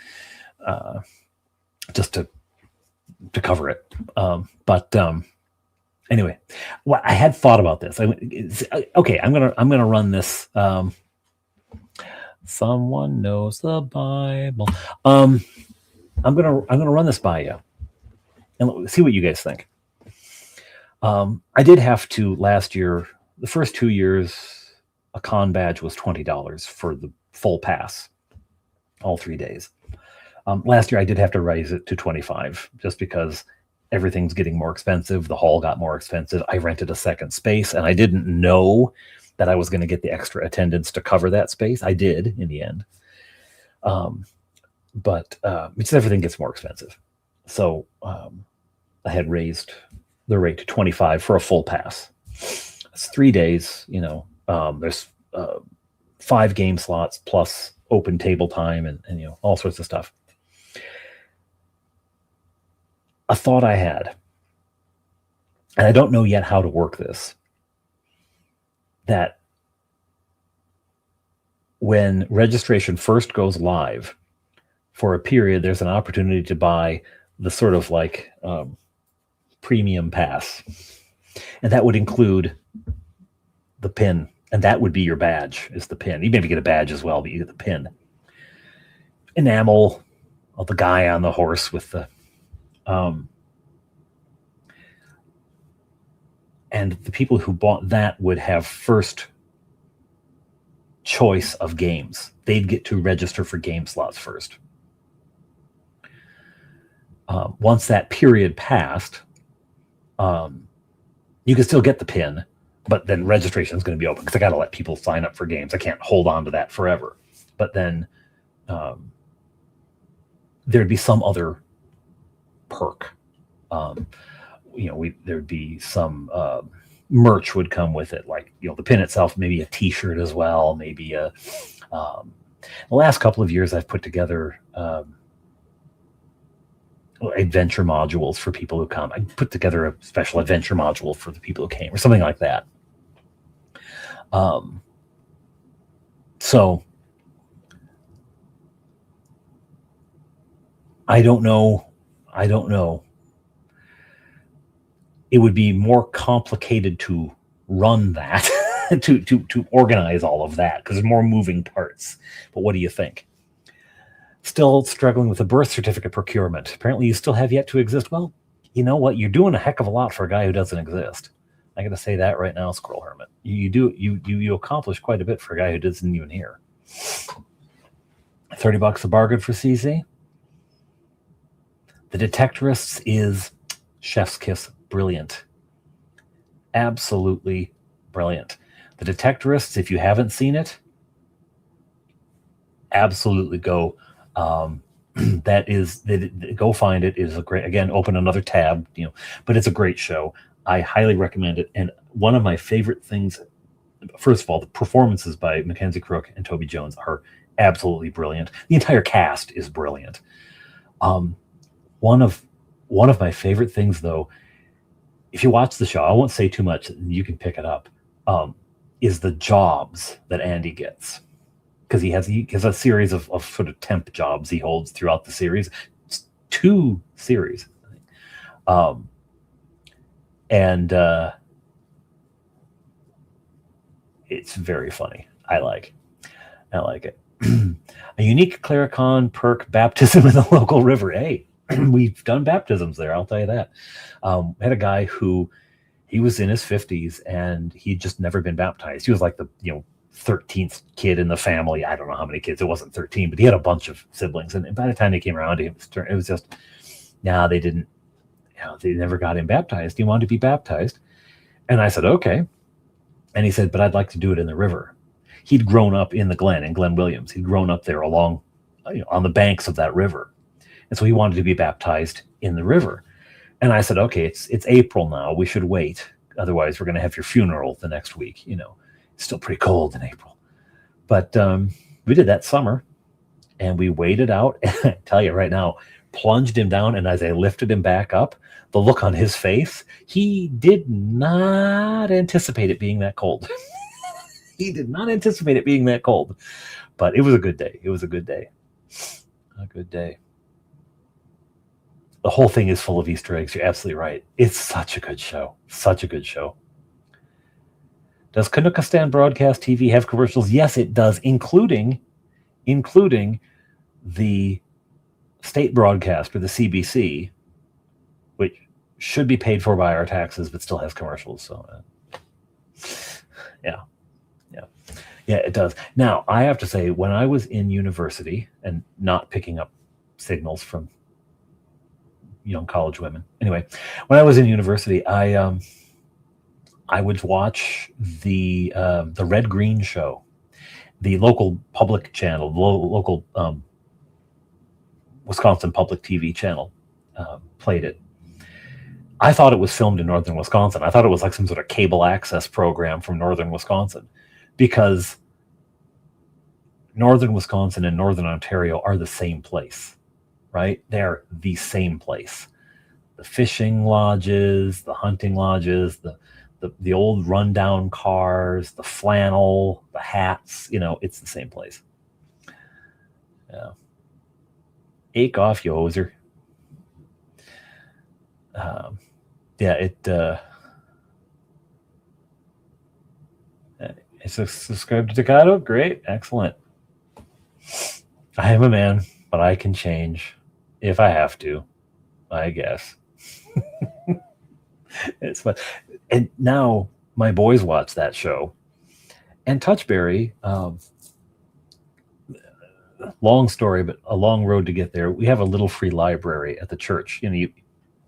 [SPEAKER 1] just to cover it. Anyway, well, I had thought about this. Okay, I'm gonna run this. Someone knows the Bible. I'm gonna run this by you and see what you guys think. I did have to last year. The first 2 years, a con badge was $20 for the full pass, all 3 days. Last year, I did have to raise it to $25 just because everything's getting more expensive. The hall got more expensive. I rented a second space, and I didn't know that I was going to get the extra attendance to cover that space. I did in the end. But because everything gets more expensive. So I had raised the rate to 25 for a full pass. It's 3 days, there's 5 game slots plus open table time and all sorts of stuff. A thought I had, and I don't know yet how to work this, that when registration first goes live, for a period, there's an opportunity to buy the sort of like premium pass. And that would include the pin. And that would be your badge, is the pin. You maybe get a badge as well, but you get the pin. Enamel of the guy on the horse with the... and the people who bought that would have first choice of games. They'd get to register for game slots first. Once that period passed, you can still get the pin, but then registration is going to be open because I got to let people sign up for games. I can't hold on to that forever. But then there'd be some other perk. There'd be some merch would come with it, like the pin itself, maybe a T-shirt as well, maybe a. The last couple of years, I've put together adventure modules for people who come. I put together a special adventure module for the people who came, or something like that. So I don't know. It would be more complicated to run that, to organize all of that, because there's more moving parts. But what do you think? Still struggling with the birth certificate procurement. Apparently you still have yet to exist. Well, you know what? You're doing a heck of a lot for a guy who doesn't exist. I got to say that right now, Squirrel Hermit. You accomplish quite a bit for a guy who doesn't even hear. $30 a bargain for CZ. The Detectorists is chef's kiss brilliant. Absolutely brilliant. The Detectorists, if you haven't seen it, absolutely go. Go find it. It is a great, again, open another tab, but it's a great show. I highly recommend it. And one of my favorite things, first of all, the performances by Mackenzie Crook and Toby Jones are absolutely brilliant. The entire cast is brilliant. One of my favorite things, though, if you watch the show, I won't say too much, you can pick it up, is the jobs that Andy gets. Because he has a series of sort of temp jobs he holds throughout the series. It's 2 series. And it's very funny. I like it. A unique Claricon perk, baptism in the local river. Hey, we've done baptisms there, I'll tell you that. Had a guy who, he was in his 50s and he'd just never been baptized. He was like the 13th kid in the family. I don't know how many kids. It wasn't 13, but he had a bunch of siblings. And by the time they came around, it was just, they didn't, they never got him baptized. He wanted to be baptized. And I said, okay. And he said, but I'd like to do it in the river. He'd grown up in the Glen, in Glen Williams. He'd grown up there along, on the banks of that river. And so he wanted to be baptized in the river. And I said, okay, it's April now. We should wait. Otherwise, we're going to have your funeral the next week. It's still pretty cold in April. But we did that summer. And we waited out. And I tell you right now, plunged him down. And as I lifted him back up, the look on his face, he did not anticipate it being that cold. He did not anticipate it being that cold. But it was a good day. It was a good day. A good day. The whole thing is full of Easter eggs. You're absolutely right. It's such a good show. Such a good show. Does Canuckistan Broadcast TV have commercials? Yes, it does, including the state broadcast or the CBC, which should be paid for by our taxes, but still has commercials. So, yeah, it does. Now, I have to say, when I was in university and not picking up signals from young college women. Anyway, when I was in university, I I would watch the Red Green Show, the local public channel, local Wisconsin public TV channel played it. I thought it was filmed in northern Wisconsin. I thought it was like some sort of cable access program from northern Wisconsin, because northern Wisconsin and northern Ontario are the same place, right? They're the same place. The fishing lodges, the hunting lodges, the old rundown cars, the flannel, the hats, it's the same place. Yeah. Ache off, you hoser. It's subscribed to Staccato. Great. Excellent. I am a man, but I can change if I have to, I guess. It's fun. And now my boys watch that show. And Touchberry, long story, but a long road to get there. We have a little free library at the church.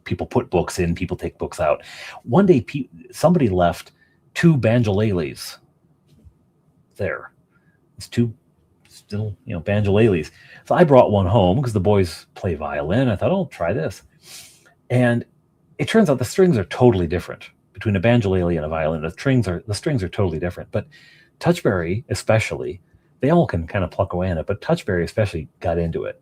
[SPEAKER 1] People put books in, people take books out. One day, somebody left 2 banjolales there. It's 2 still, banjolales. So I brought one home because the boys play violin. I thought, I'll try this. And it turns out the strings are totally different between a banjolele and a violin. The strings are totally different. But Touchberry, especially, they all can kind of pluck away at it. But Touchberry especially got into it.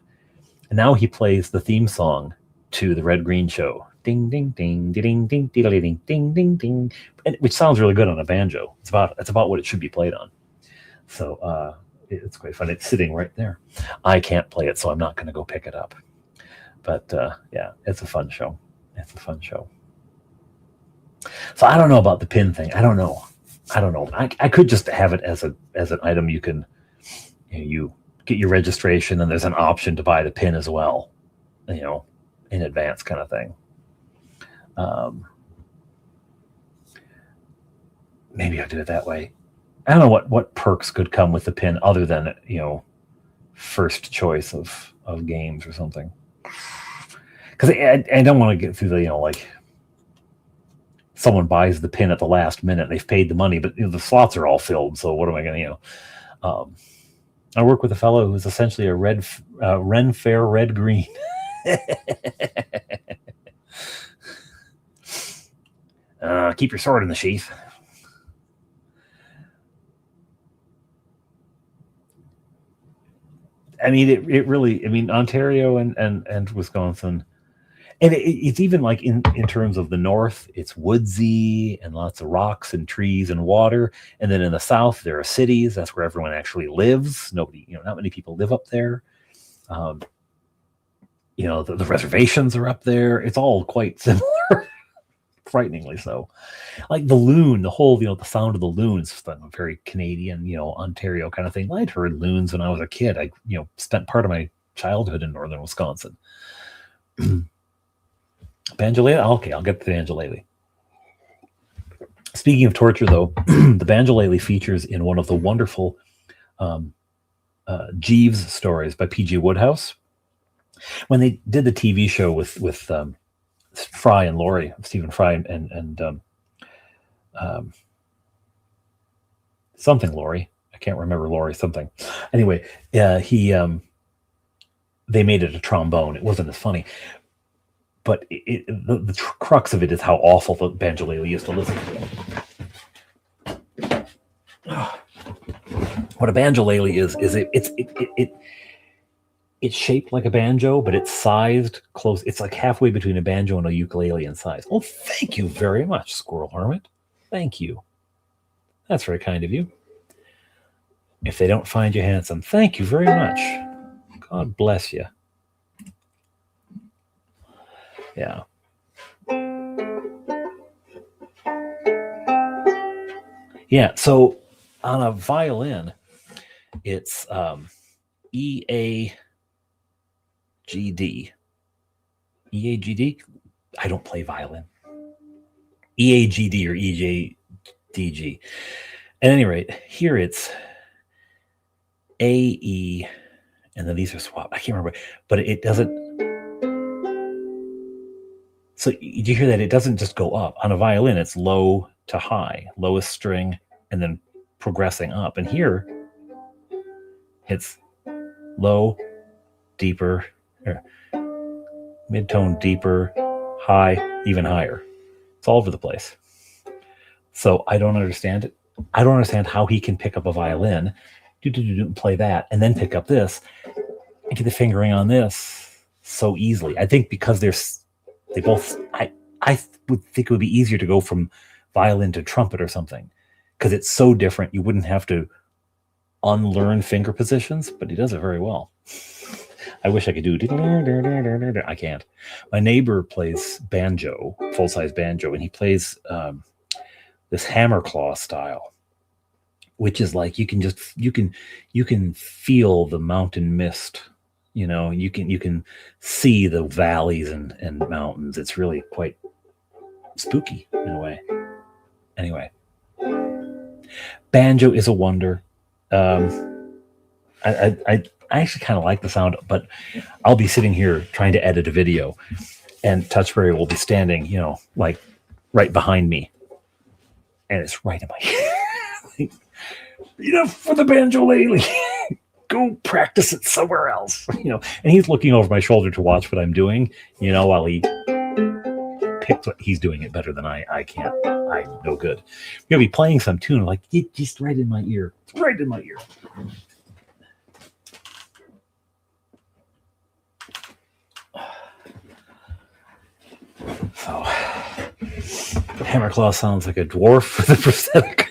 [SPEAKER 1] And now he plays the theme song to the Red Green Show. Ding, ding, ding, ding, ding, ding, ding, ding, ding, ding, which sounds really good on a banjo. It's about what it should be played on. So it's quite fun. It's sitting right there. I can't play it, so I'm not going to go pick it up. But yeah, it's a fun show. It's a fun show. So I don't know about the pin thing. I don't know. I could just have it as an item. You can you get your registration, and there's an option to buy the pin as well, in advance, kind of thing. Maybe I'll do it that way. I don't know what perks could come with the pin other than first choice of games or something. Because I don't want to get through the like someone buys the pin at the last minute. They've paid the money, but the slots are all filled. So what am I going to I work with a fellow who's essentially a Ren Fair Red Green. Keep your sword in the sheath. I mean, it really. I mean, Ontario and Wisconsin, and it's even like in terms of the north, it's woodsy and lots of rocks and trees and water. And then in the south, there are cities. That's where everyone actually lives. Nobody, not many people live up there. The reservations are up there. It's all quite similar. Frighteningly so. Like the loon, the whole, the sound of the loons, a very Canadian, Ontario kind of thing. I'd heard loons when I was a kid. I, spent part of my childhood in northern Wisconsin. Banjolele? Okay, I'll get to the banjolele. Speaking of torture, though, the banjolele features in one of the wonderful Jeeves stories by P.G. Wodehouse. When they did the TV show with Fry and Laurie, Stephen Fry and something Laurie. I can't remember Laurie something. Anyway, they made it a trombone. It wasn't as funny, but the crux of it is how awful the banjolele is to listen to. What a banjolele is it's shaped like a banjo, but it's sized close. It's like halfway between a banjo and a ukulele in size. Oh, thank you very much, Squirrel Hermit. Thank you. That's very kind of you. If they don't find you handsome, thank you very much. God bless you. Yeah. Yeah, so on a violin, it's E-A-G-D. E-A-G-D? I don't play violin. E-A-G-D or E-J-D-G. At any rate, here it's A-E, and then these are swapped. I can't remember, but it doesn't. So you hear that? It doesn't just go up. On a violin, it's low, to high, lowest string, and then progressing up. And here it's low, deeper, mid-tone, deeper, high, even higher. It's all over the place. So I don't understand it. I don't understand how he can pick up a violin, play that, and then pick up this, and get the fingering on this so easily. I think because they both, I would think it would be easier to go from violin to trumpet or something, because it's so different. You wouldn't have to unlearn finger positions, but he does it very well. I wish I could do. I can't. My neighbor plays banjo, full-size banjo, and he plays this hammer claw style, which is like you can feel the mountain mist. You know, you can see the valleys and mountains. It's really quite spooky in a way. Anyway, banjo is a wonder. I actually kind of like the sound, but I'll be sitting here trying to edit a video, and Touchberry will be standing, like right behind me, and it's right in my ear. For the banjo lately. Go practice it somewhere else, and he's looking over my shoulder to watch what I'm doing, while he picks what he's doing it better than I can't. I'm no good. You're gonna be playing some tune like just right in my ear. It's right in my ear. So Hammerclaw sounds like a dwarf with a prosthetic.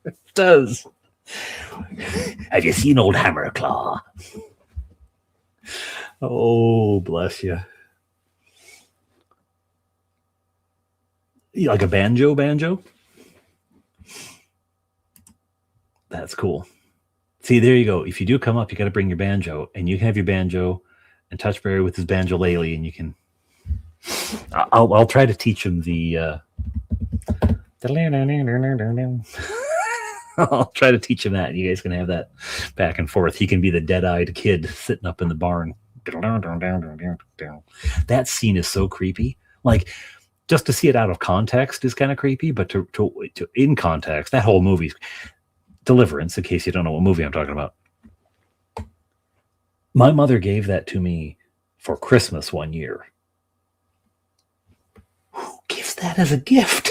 [SPEAKER 1] It does. Have you seen old Hammerclaw? Oh, bless you. You like a banjo? That's cool. See, there you go. If you do come up, you got to bring your banjo, and you can have your banjo and Touchberry with his banjo-lele, and you can. I'll try to teach him the. I'll try to teach him that. You guys can have that back and forth. He can be the dead-eyed kid sitting up in the barn. That scene is so creepy. Like, just to see it out of context is kind of creepy, but to in context, that whole movie's Deliverance, in case you don't know what movie I'm talking about. My mother gave that to me for Christmas one year. Who gives that as a gift?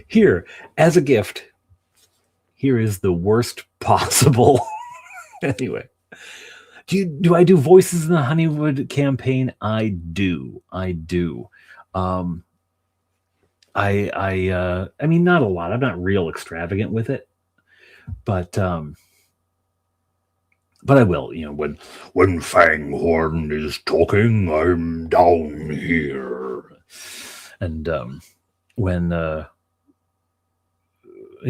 [SPEAKER 1] Here, as a gift, here is the worst possible. Anyway, do I do voices in the Honeywood campaign? I do. I mean, not a lot. I'm not real extravagant with it, but I will. When Fanghorn is talking, I'm down here, and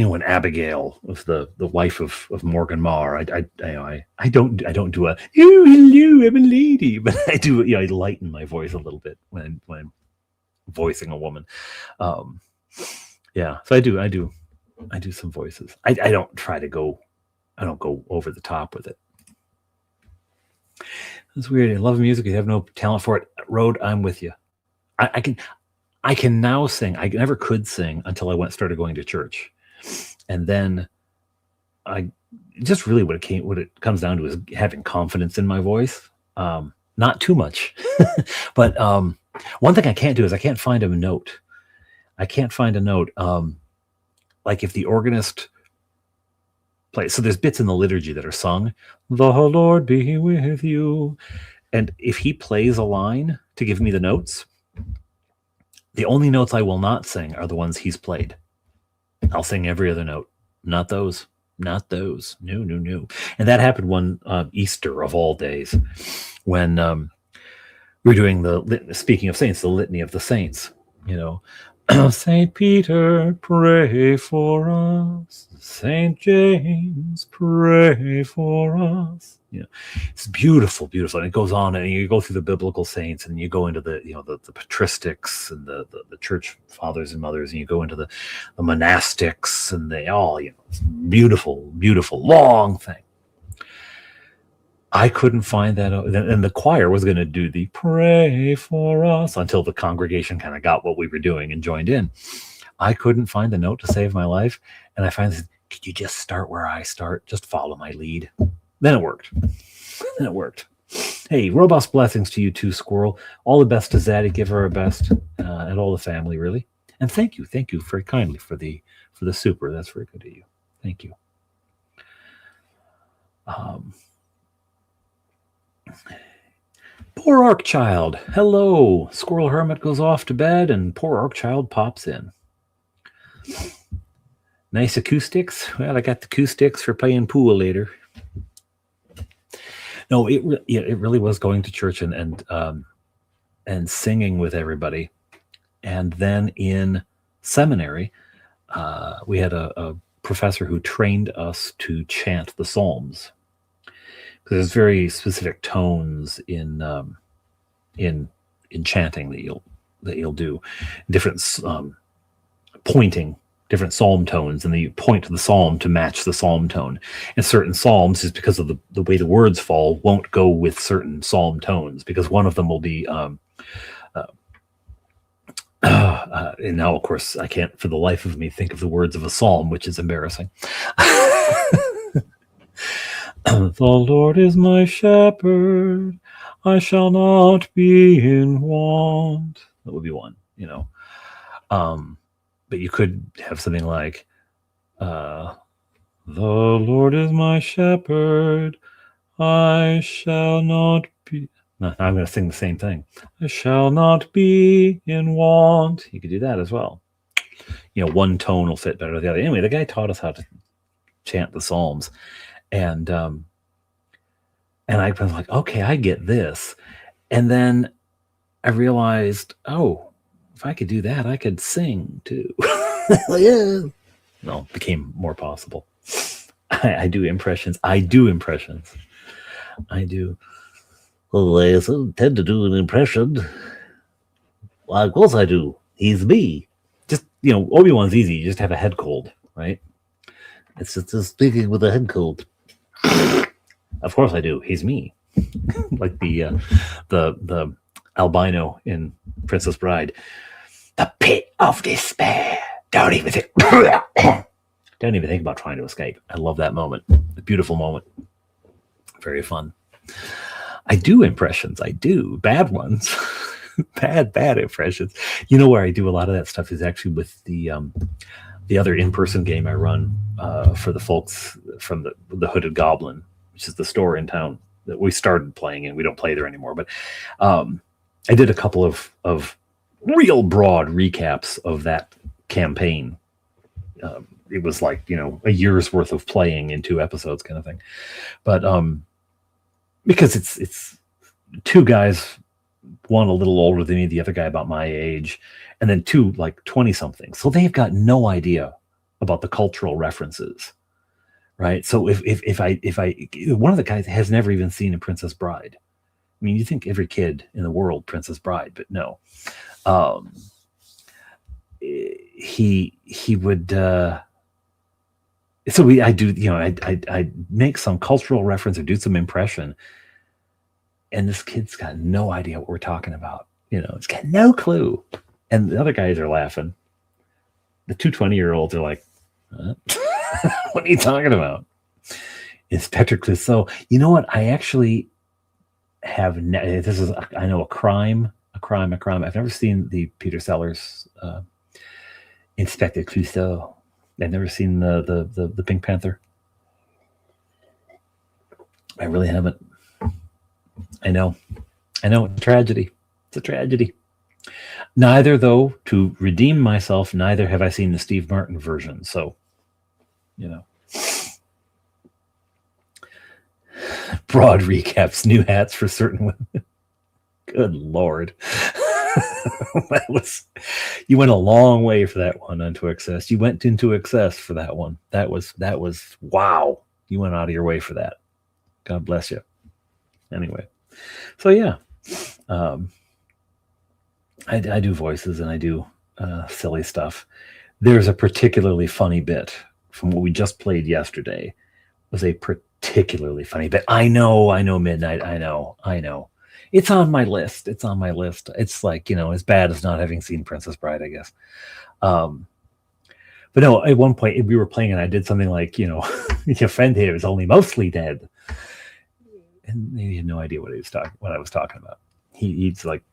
[SPEAKER 1] when Abigail was the wife of Morgan Marr, I don't do a hello, I'm a lady, but I do I lighten my voice a little bit when voicing a woman. So I do some voices. I don't go over the top with it. It's weird. I love music. You have no talent for it. Road, I'm with you. I can now sing. I never could sing until I started going to church. And then I just really what it comes down to is having confidence in my voice. Not too much, but one thing I can't do is I can't find a note. Like if the organist plays, so there's bits in the liturgy that are sung, "The Lord be with you," and if he plays a line to give me the notes, the only notes I will not sing are the ones he's played. I'll sing every other note. Not those. No. And that happened one Easter of all days, when we were doing speaking of saints, the Litany of the Saints. Saint Peter, pray for us. Saint James, pray for us. It's beautiful, and it goes on, and you go through the biblical saints, and you go into the the patristics and the church fathers and mothers, and you go into the monastics, and they all it's beautiful, long thing. I couldn't find that. And the choir was going to do the pray for us until the congregation kind of got what we were doing and joined in. I couldn't find the note to save my life. And I finally said, could you just start where I start? Just follow my lead. Then it worked. Hey, robust blessings to you too, Squirrel. All the best to Zaddy. Give her our best, and all the family, really. And thank you very kindly for the super. That's very good of you. Thank you. Poor Arcchild. Hello. Squirrel Hermit goes off to bed, and poor Arcchild pops in. Nice acoustics. Well, I got the acoustics for playing pool later. No, it really was going to church and singing with everybody. And then in seminary, we had a professor who trained us to chant the Psalms. Because there's very specific tones in chanting that you'll do, different pointing, different psalm tones, and then you point to the psalm to match the psalm tone. And certain psalms, just because of the way the words fall, won't go with certain psalm tones, because one of them will be and now, of course, I can't for the life of me think of the words of a psalm, which is embarrassing. The Lord is my shepherd, I shall not be in want. That would be one, but you could have something like, the Lord is my shepherd, I shall not be. No, I'm going to sing the same thing. I shall not be in want. You could do that as well. One tone will fit better than the other. Anyway, the guy taught us how to chant the Psalms. And I was like, okay, I get this. And then I realized, oh, if I could do that, I could sing too. Yeah. No, it became more possible. I do impressions. I do. Well, I tend to do an impression. Well, of course I do. He's me. Just, Obi-Wan's easy. You just have a head cold, right? It's just speaking with a head cold. Of course I do. He's me. Like the albino in Princess Bride. The pit of despair. Don't even think about trying to escape. I love that moment. A beautiful moment. Very fun. I do impressions. I do bad ones. bad impressions. Where I do a lot of that stuff is actually with the other in-person game I run for the folks from the Hooded Goblin, which is the store in town that we started playing in. We don't play there anymore, but I did a couple of real broad recaps of that campaign. It was like, a year's worth of playing in 2 episodes kind of thing. But because it's 2 guys, one a little older than me, the other guy about my age, and then 2 like 20-something. So they've got no idea about the cultural references, right? So if I one of the guys has never even seen a Princess Bride. I mean, you think every kid in the world Princess Bride, but no. He would. So I do, I make some cultural reference or do some impression, and this kid's got no idea what we're talking about. It's got no clue. And the other guys are laughing. The 2 20-year-olds are like, what? What are you talking about? Inspector Clouseau. You know what? I actually have, this is, I know, a crime. I've never seen the Peter Sellers Inspector Clouseau. I've never seen the Pink Panther. I really haven't. I know. It's a tragedy. It's a tragedy. Neither, though, to redeem myself, neither have I seen the Steve Martin version. So, broad recaps, new hats for certain women. Good Lord. You went a long way for that one onto excess. You went into excess for that one. That was wow. You went out of your way for that. God bless you. Anyway, so yeah, I do voices and I do silly stuff. There's a particularly funny bit from what we just played yesterday. It was a particularly funny. But I know, Midnight. I know. It's on my list. It's like, as bad as not having seen Princess Bride, I guess. But no, at one point we were playing and I did something like, your friend here is only mostly dead. And he had no idea what I was talking about. He's like,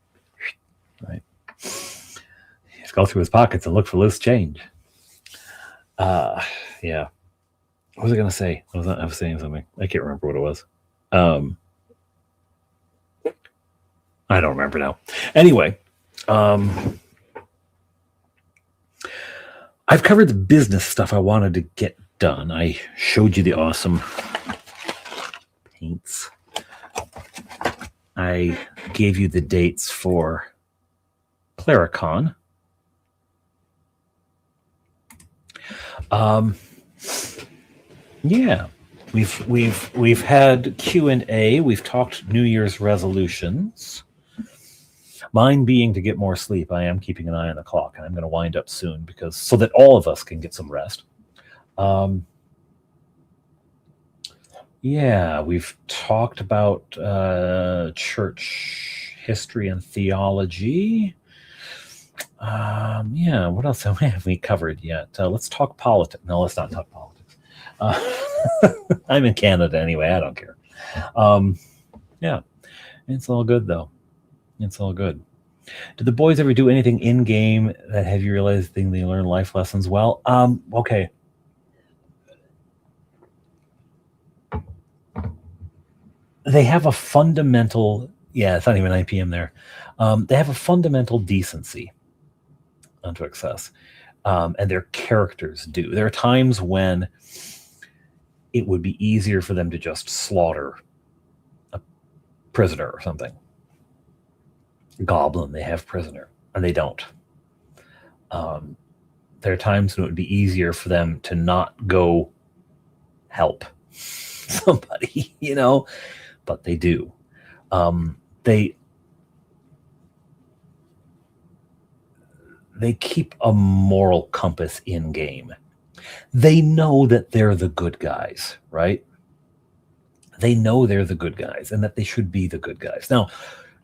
[SPEAKER 1] right. He'd go through his pockets and look for loose change. Yeah. What was I going to say? I was saying something. I can't remember what it was. I don't remember now. Anyway, I've covered the business stuff I wanted to get done. I showed you the awesome paints. I gave you the dates for Claricon. Yeah, we've had Q&A. We've talked New Year's resolutions. Mine being to get more sleep. I am keeping an eye on the clock, and I'm going to wind up soon so that all of us can get some rest. Yeah, we've talked about church history and theology. Yeah, what else have we covered yet? Let's talk politics. No, let's not talk politics. I'm in Canada anyway. I don't care. Yeah, it's all good though. It's all good. Did the boys ever do anything in game that have you realized they learn life lessons well? Okay. They have a fundamental. Yeah, it's not even 9 p.m. there. They have a fundamental decency unto excess, and their characters do. There are times when it would be easier for them to just slaughter a prisoner or something. Goblin, they have prisoner, and they don't. There are times when it would be easier for them to not go help somebody, but they do. They keep a moral compass in game. They know that they're the good guys, right? They know they're the good guys and that they should be the good guys. Now,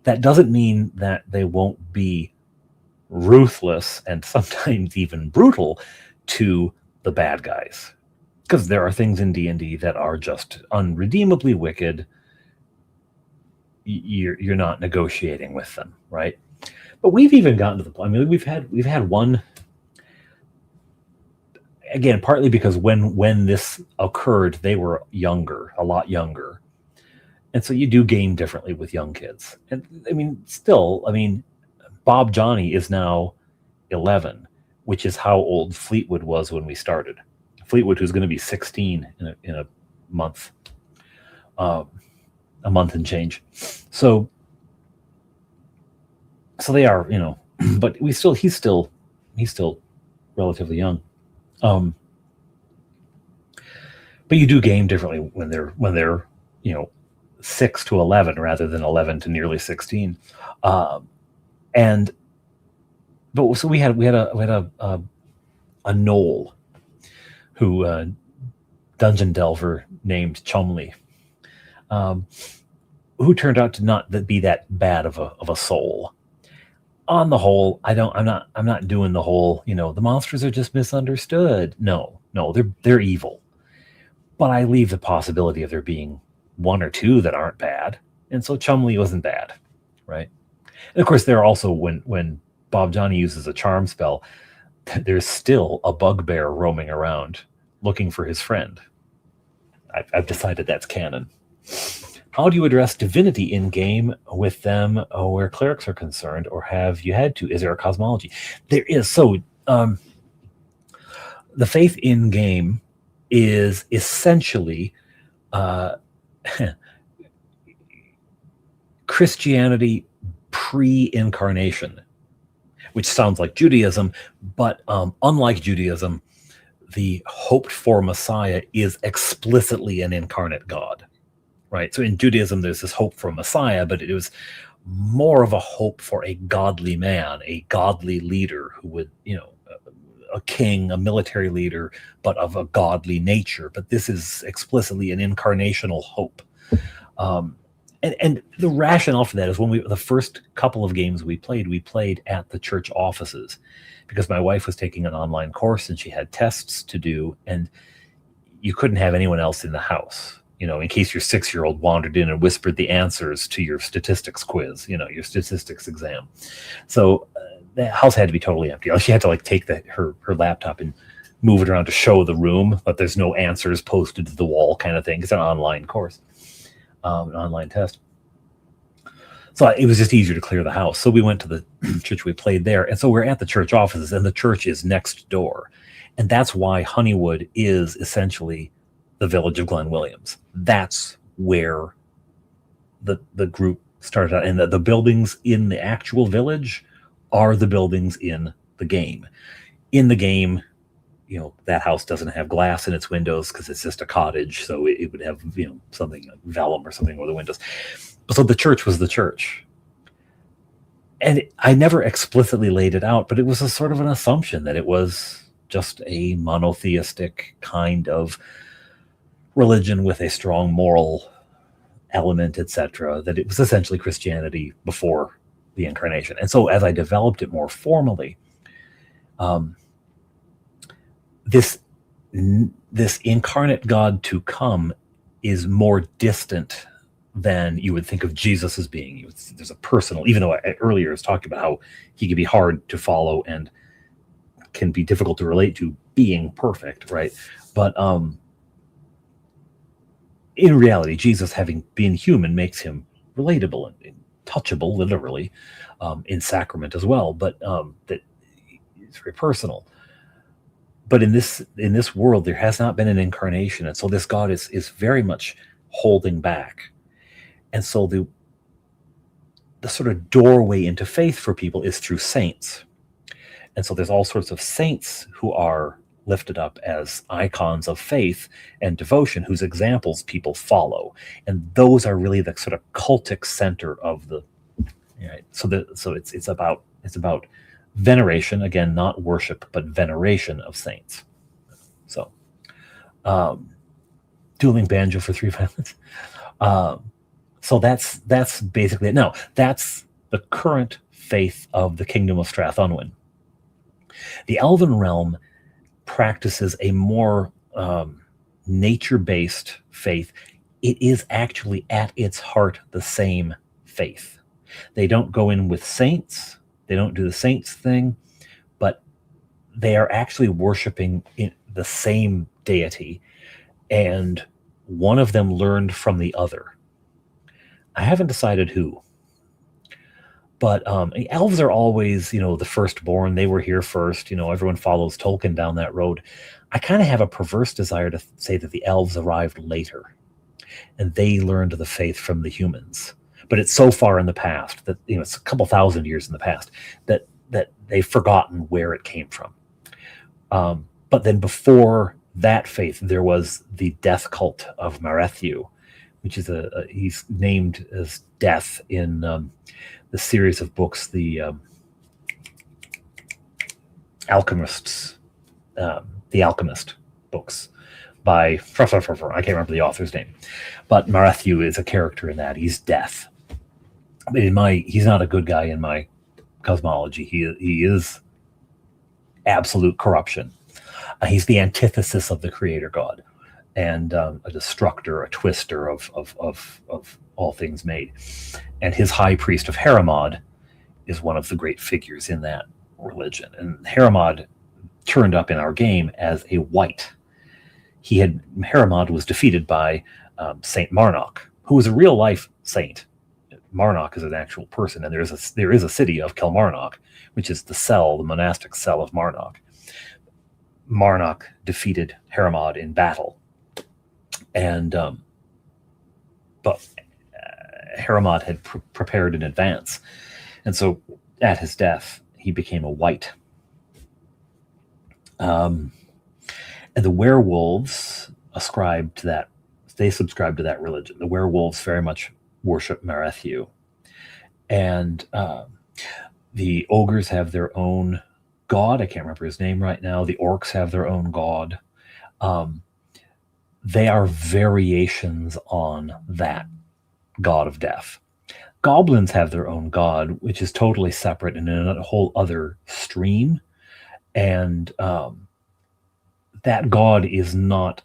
[SPEAKER 1] that doesn't mean that they won't be ruthless and sometimes even brutal to the bad guys, because there are things in D&D that are just unredeemably wicked. You're not negotiating with them, right? But we've even gotten to the point. I mean, we've had one. Again, partly because when this occurred, they were younger, a lot younger, and so you do game differently with young kids. And I mean, Bob Johnny is now 11, which is how old Fleetwood was when we started. Fleetwood, who's going to be 16 in a month, a month and change. So they are, but he's still relatively young. But you do game differently when they're 6 to 11 rather than 11 to nearly 16. So we had a knoll who dungeon delver named Chumley, who turned out to not be that bad of a soul. On the whole, I'm not doing the whole, the monsters are just misunderstood. No, they're evil. But I leave the possibility of there being one or two that aren't bad. And so Chumley wasn't bad, right? And of course, there are also, when Bob Johnny uses a charm spell, there's still a bugbear roaming around looking for his friend. I've decided that's canon. How do you address divinity in game with them where clerics are concerned, or have you had to? Is there a cosmology? There is. So the faith in game is essentially Christianity pre-incarnation, which sounds like Judaism, but unlike Judaism, the hoped for Messiah is explicitly an incarnate God, right? So in Judaism, there's this hope for Messiah, but it was more of a hope for a godly man, a godly leader who would, a king, a military leader, but of a godly nature. But this is explicitly an incarnational hope. And the rationale for that is when the first couple of games we played at the church offices, because my wife was taking an online course and she had tests to do, and you couldn't have anyone else in the house, in case your 6-year-old wandered in and whispered the answers to your statistics quiz, your statistics exam. So the house had to be totally empty. She had to take her laptop and move it around to show the room, but there's no answers posted to the wall kind of thing. It's an online course, an online test. So it was just easier to clear the house. So we went to the church, we played there. And so we're at the church offices, and the church is next door. And that's why Honeywood is essentially the village of Glen Williams. That's where the group started out. And the buildings in the actual village are the buildings in the game. In the game, that house doesn't have glass in its windows because it's just a cottage. So it would have, something like vellum or something over the windows. So the church was the church. And I never explicitly laid it out, but it was a sort of an assumption that it was just a monotheistic kind of religion with a strong moral element, etc., that it was essentially Christianity before the incarnation. And so as I developed it more formally, this incarnate God to come is more distant than you would think of Jesus as being. There's a personal, even though I earlier was talking about how he can be hard to follow and can be difficult to relate to being perfect, right? But in reality, Jesus, having been human, makes him relatable and touchable, literally, in sacrament as well. But that it's very personal. But in this world, there has not been an incarnation, and so this God is very much holding back. And so the sort of doorway into faith for people is through saints. And so there's all sorts of saints who are lifted up as icons of faith and devotion, whose examples people follow. And those are really the sort of cultic center of the, right? So it's about veneration, again, not worship, but veneration of saints. So dueling banjo for 3 violins. So that's basically it. Now, that's the current faith of the Kingdom of Strathunwyn. The Elven realm practices a more nature-based faith. It is actually at its heart the same faith. They don't go in with saints. They don't do the saints thing, but they are actually worshiping the same deity, and one of them learned from the other. I haven't decided who. But elves are always, the firstborn. They were here first. Everyone follows Tolkien down that road. I kind of have a perverse desire to say that the elves arrived later, and they learned the faith from the humans. But it's so far in the past that it's a couple thousand years in the past that they've forgotten where it came from. But then before that faith, there was the death cult of Marethyu, which is he's named as Death in the series of books, the Alchemist books by I can't remember the author's name, but Marethyu is a character in that. He's Death. He's not a good guy in my cosmology. He is absolute corruption. He's the antithesis of the Creator God, and a destructor, a twister of all things made. And his high priest of Heremod is one of the great figures in that religion. And Heremod turned up in our game as a wight. Heremod was defeated by Saint Marnock, who was a real life saint. Marnock is an actual person, and there is a city of Kilmarnock, which is the monastic cell of Marnock. Marnock defeated Heremod in battle, and but Heremod had prepared in advance, and so at his death he became a wight. And the werewolves ascribed to that. They subscribed to that religion. The werewolves very much worship Marethyu, and the ogres have their own god. I can't remember his name right now. The orcs have their own god. They are variations on that god of death. Goblins have their own god, which is totally separate and in a whole other stream. And that god is not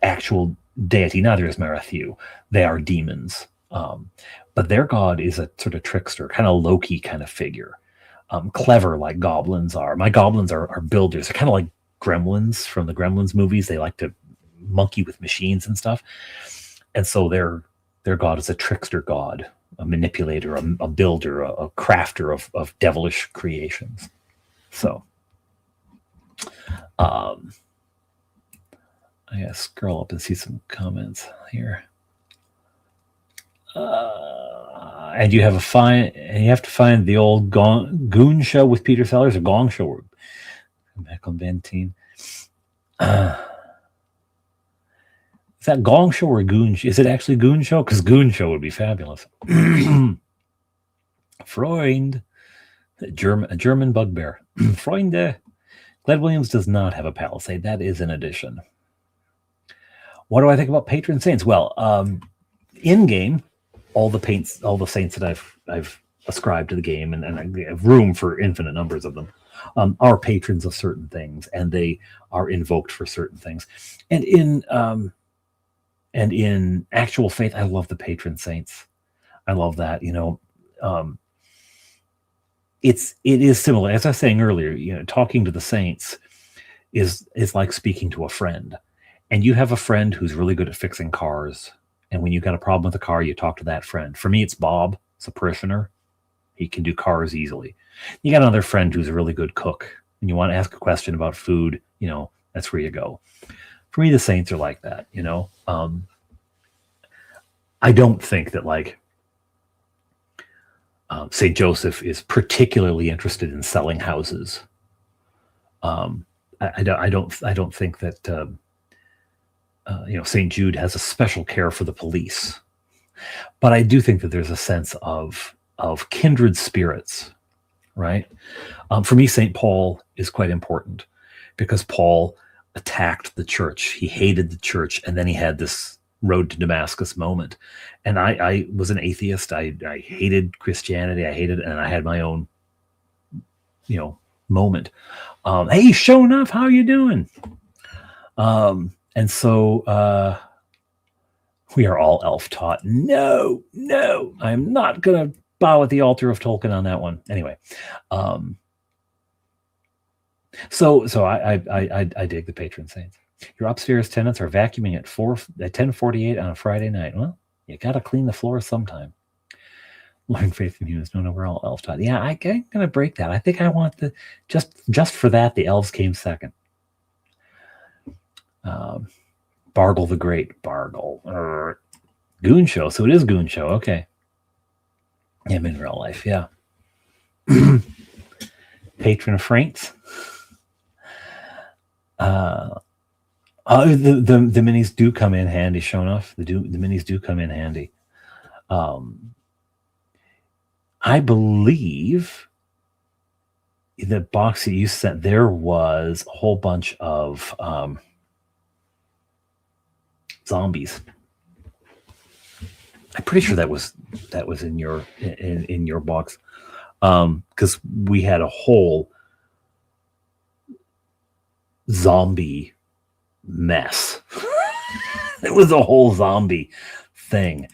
[SPEAKER 1] actual deity, neither is Marathu. They are demons. But their god is a sort of trickster, kind of Loki kind of figure. Clever like goblins are. My goblins are builders. They're kind of like gremlins from the Gremlins movies. They like to monkey with machines and stuff. And so their god is a trickster god, a manipulator, a builder, a crafter of devilish creations. So I gotta scroll up and see some comments here. And you have to find the old Goon Show with Peter Sellers, or Gong Show. Back on Benteen. Is that Gong Show or Goon? Is it actually Goon Show? Because Goon Show would be fabulous. Freund, a German bugbear. Freunde. Glad Williams does not have a palisade. That is an addition. What do I think about patron saints? Well, in game, all the saints that I've ascribed to the game, and I have room for infinite numbers of them, are patrons of certain things, and they are invoked for certain things. And in actual faith, I love the patron saints. I love that. It is similar, as I was saying earlier. Talking to the saints is like speaking to a friend, and you have a friend who's really good at fixing cars. And when you've got a problem with a car, you talk to that friend. For me, it's Bob. It's a parishioner. He can do cars easily. You got another friend who's a really good cook, and you want to ask a question about food. That's where you go. For me, the saints are like that. I don't think that Saint Joseph is particularly interested in selling houses. I don't think that Saint Jude has a special care for the police, but I do think that there's a sense of kindred spirits, right? For me, Saint Paul is quite important because Paul attacked the church. He hated the church, and then he had this road to Damascus moment. And I was an atheist. I hated Christianity. And I had my own, moment. Hey, show enough, how you doing? And so we are all elf taught. No, I'm not going to bow at the altar of Tolkien on that one. Anyway, so I dig the patron saints. Your upstairs tenants are vacuuming at 10:48 on a Friday night. Well, you got to clean the floor sometime. Learn faith in humans. No, we're all elf taught. Yeah, I'm going to break that. I think I want just for that, the elves came second. Bargle the Great. Bargle. Goon Show. So it is Goon Show. Okay. Yeah, in real life. Yeah. Patron of Franks. The minis do come in handy, shown off. The minis do come in handy. I believe the box that you sent, there was a whole bunch of zombies. I'm pretty sure that was in your box, because we had a whole zombie mess. It was a whole zombie thing.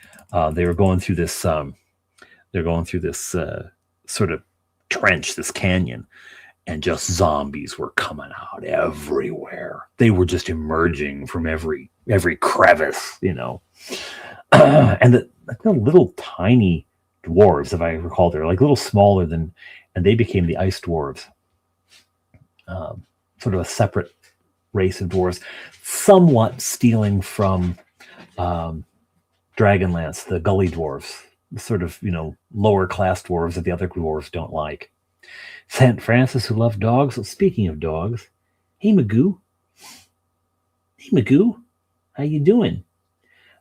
[SPEAKER 1] They were going through this. They're going through this sort of trench, this canyon, and just zombies were coming out everywhere. They were just emerging from every crevice, and the little tiny dwarves, if I recall, they're like a little smaller and they became the ice dwarves. Sort of a separate race of dwarves, somewhat stealing from Dragonlance, the gully dwarves, sort of, lower class dwarves that the other dwarves don't like. St. Francis, who loved dogs. So speaking of dogs, hey Magoo, how you doing?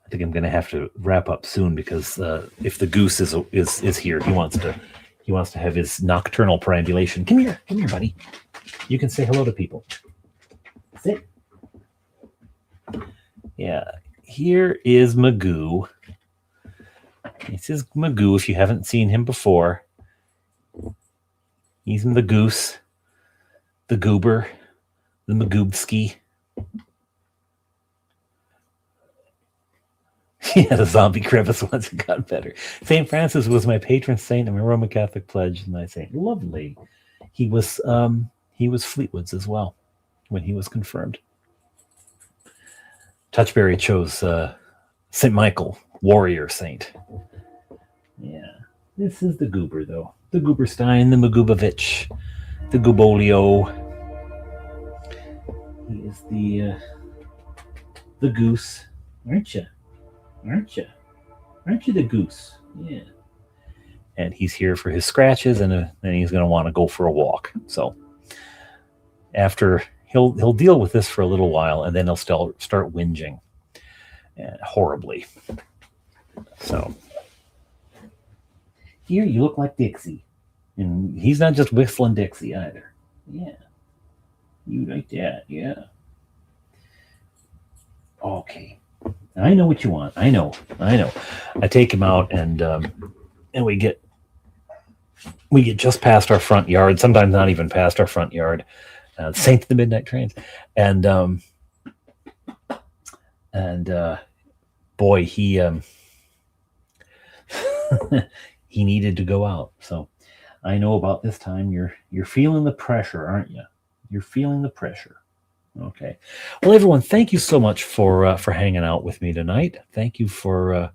[SPEAKER 1] I think I'm going to have to wrap up soon because if the goose is here, he wants to have his nocturnal perambulation. Come here, buddy. You can say hello to people. Sit. Yeah. Here is Magoo. This is Magoo if you haven't seen him before. He's the goose, the goober, the Magoobski. Yeah, the zombie crevice once it got better. St. Francis was my patron saint and my Roman Catholic pledge, and I say, lovely. He was Fleetwood's as well when he was confirmed. Touchberry chose St. Michael, warrior saint. Yeah, this is the goober though. The Gooberstein, the Magubovich, the Gubolio. He is the goose, aren't you? Aren't you? Aren't you the goose? Yeah. And he's here for his scratches, and then he's going to want to go for a walk. So after he'll deal with this for a little while, and then he'll start whinging horribly. So here you look like Dixie, and he's not just whistling Dixie either. Yeah, you like that? Yeah. Okay. I know what you want. I know. I take him out, and we get just past our front yard. Sometimes not even past our front yard. Saint of the Midnight Trains, and boy, he he needed to go out. So I know about this time. You're feeling the pressure, aren't you? You're feeling the pressure. Okay. Well, everyone, thank you so much for hanging out with me tonight. Thank you for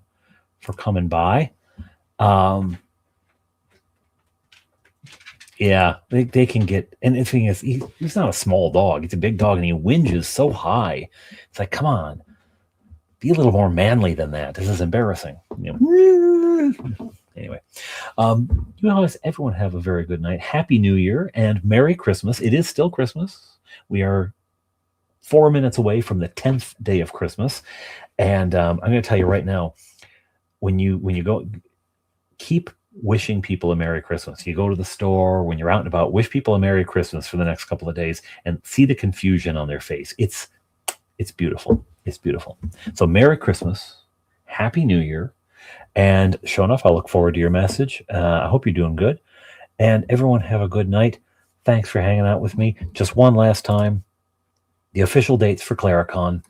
[SPEAKER 1] coming by. Yeah, they can get, and the thing is, he's not a small dog. He's a big dog, and he whinges so high. It's like, come on, be a little more manly than that. This is embarrassing. Anyway, everyone have a very good night. Happy New Year and Merry Christmas. It is still Christmas. We are 4 minutes away from the 10th day of Christmas. And I'm going to tell you right now, when you go, keep wishing people a Merry Christmas. You go to the store, when you're out and about, wish people a Merry Christmas for the next couple of days and see the confusion on their face. It's beautiful. It's beautiful. So Merry Christmas, Happy New Year. And sure enough, I look forward to your message. I hope you're doing good. And everyone have a good night. Thanks for hanging out with me. Just one last time. The official dates for Claricon,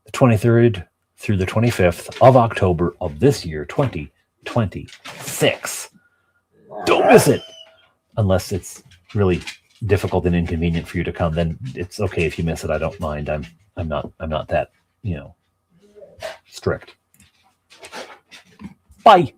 [SPEAKER 1] the 23rd through the 25th of October of this year, 2026. Don't miss it. Unless it's really difficult and inconvenient for you to come, then it's okay if you miss it. I don't mind. I'm not that, strict. Bye.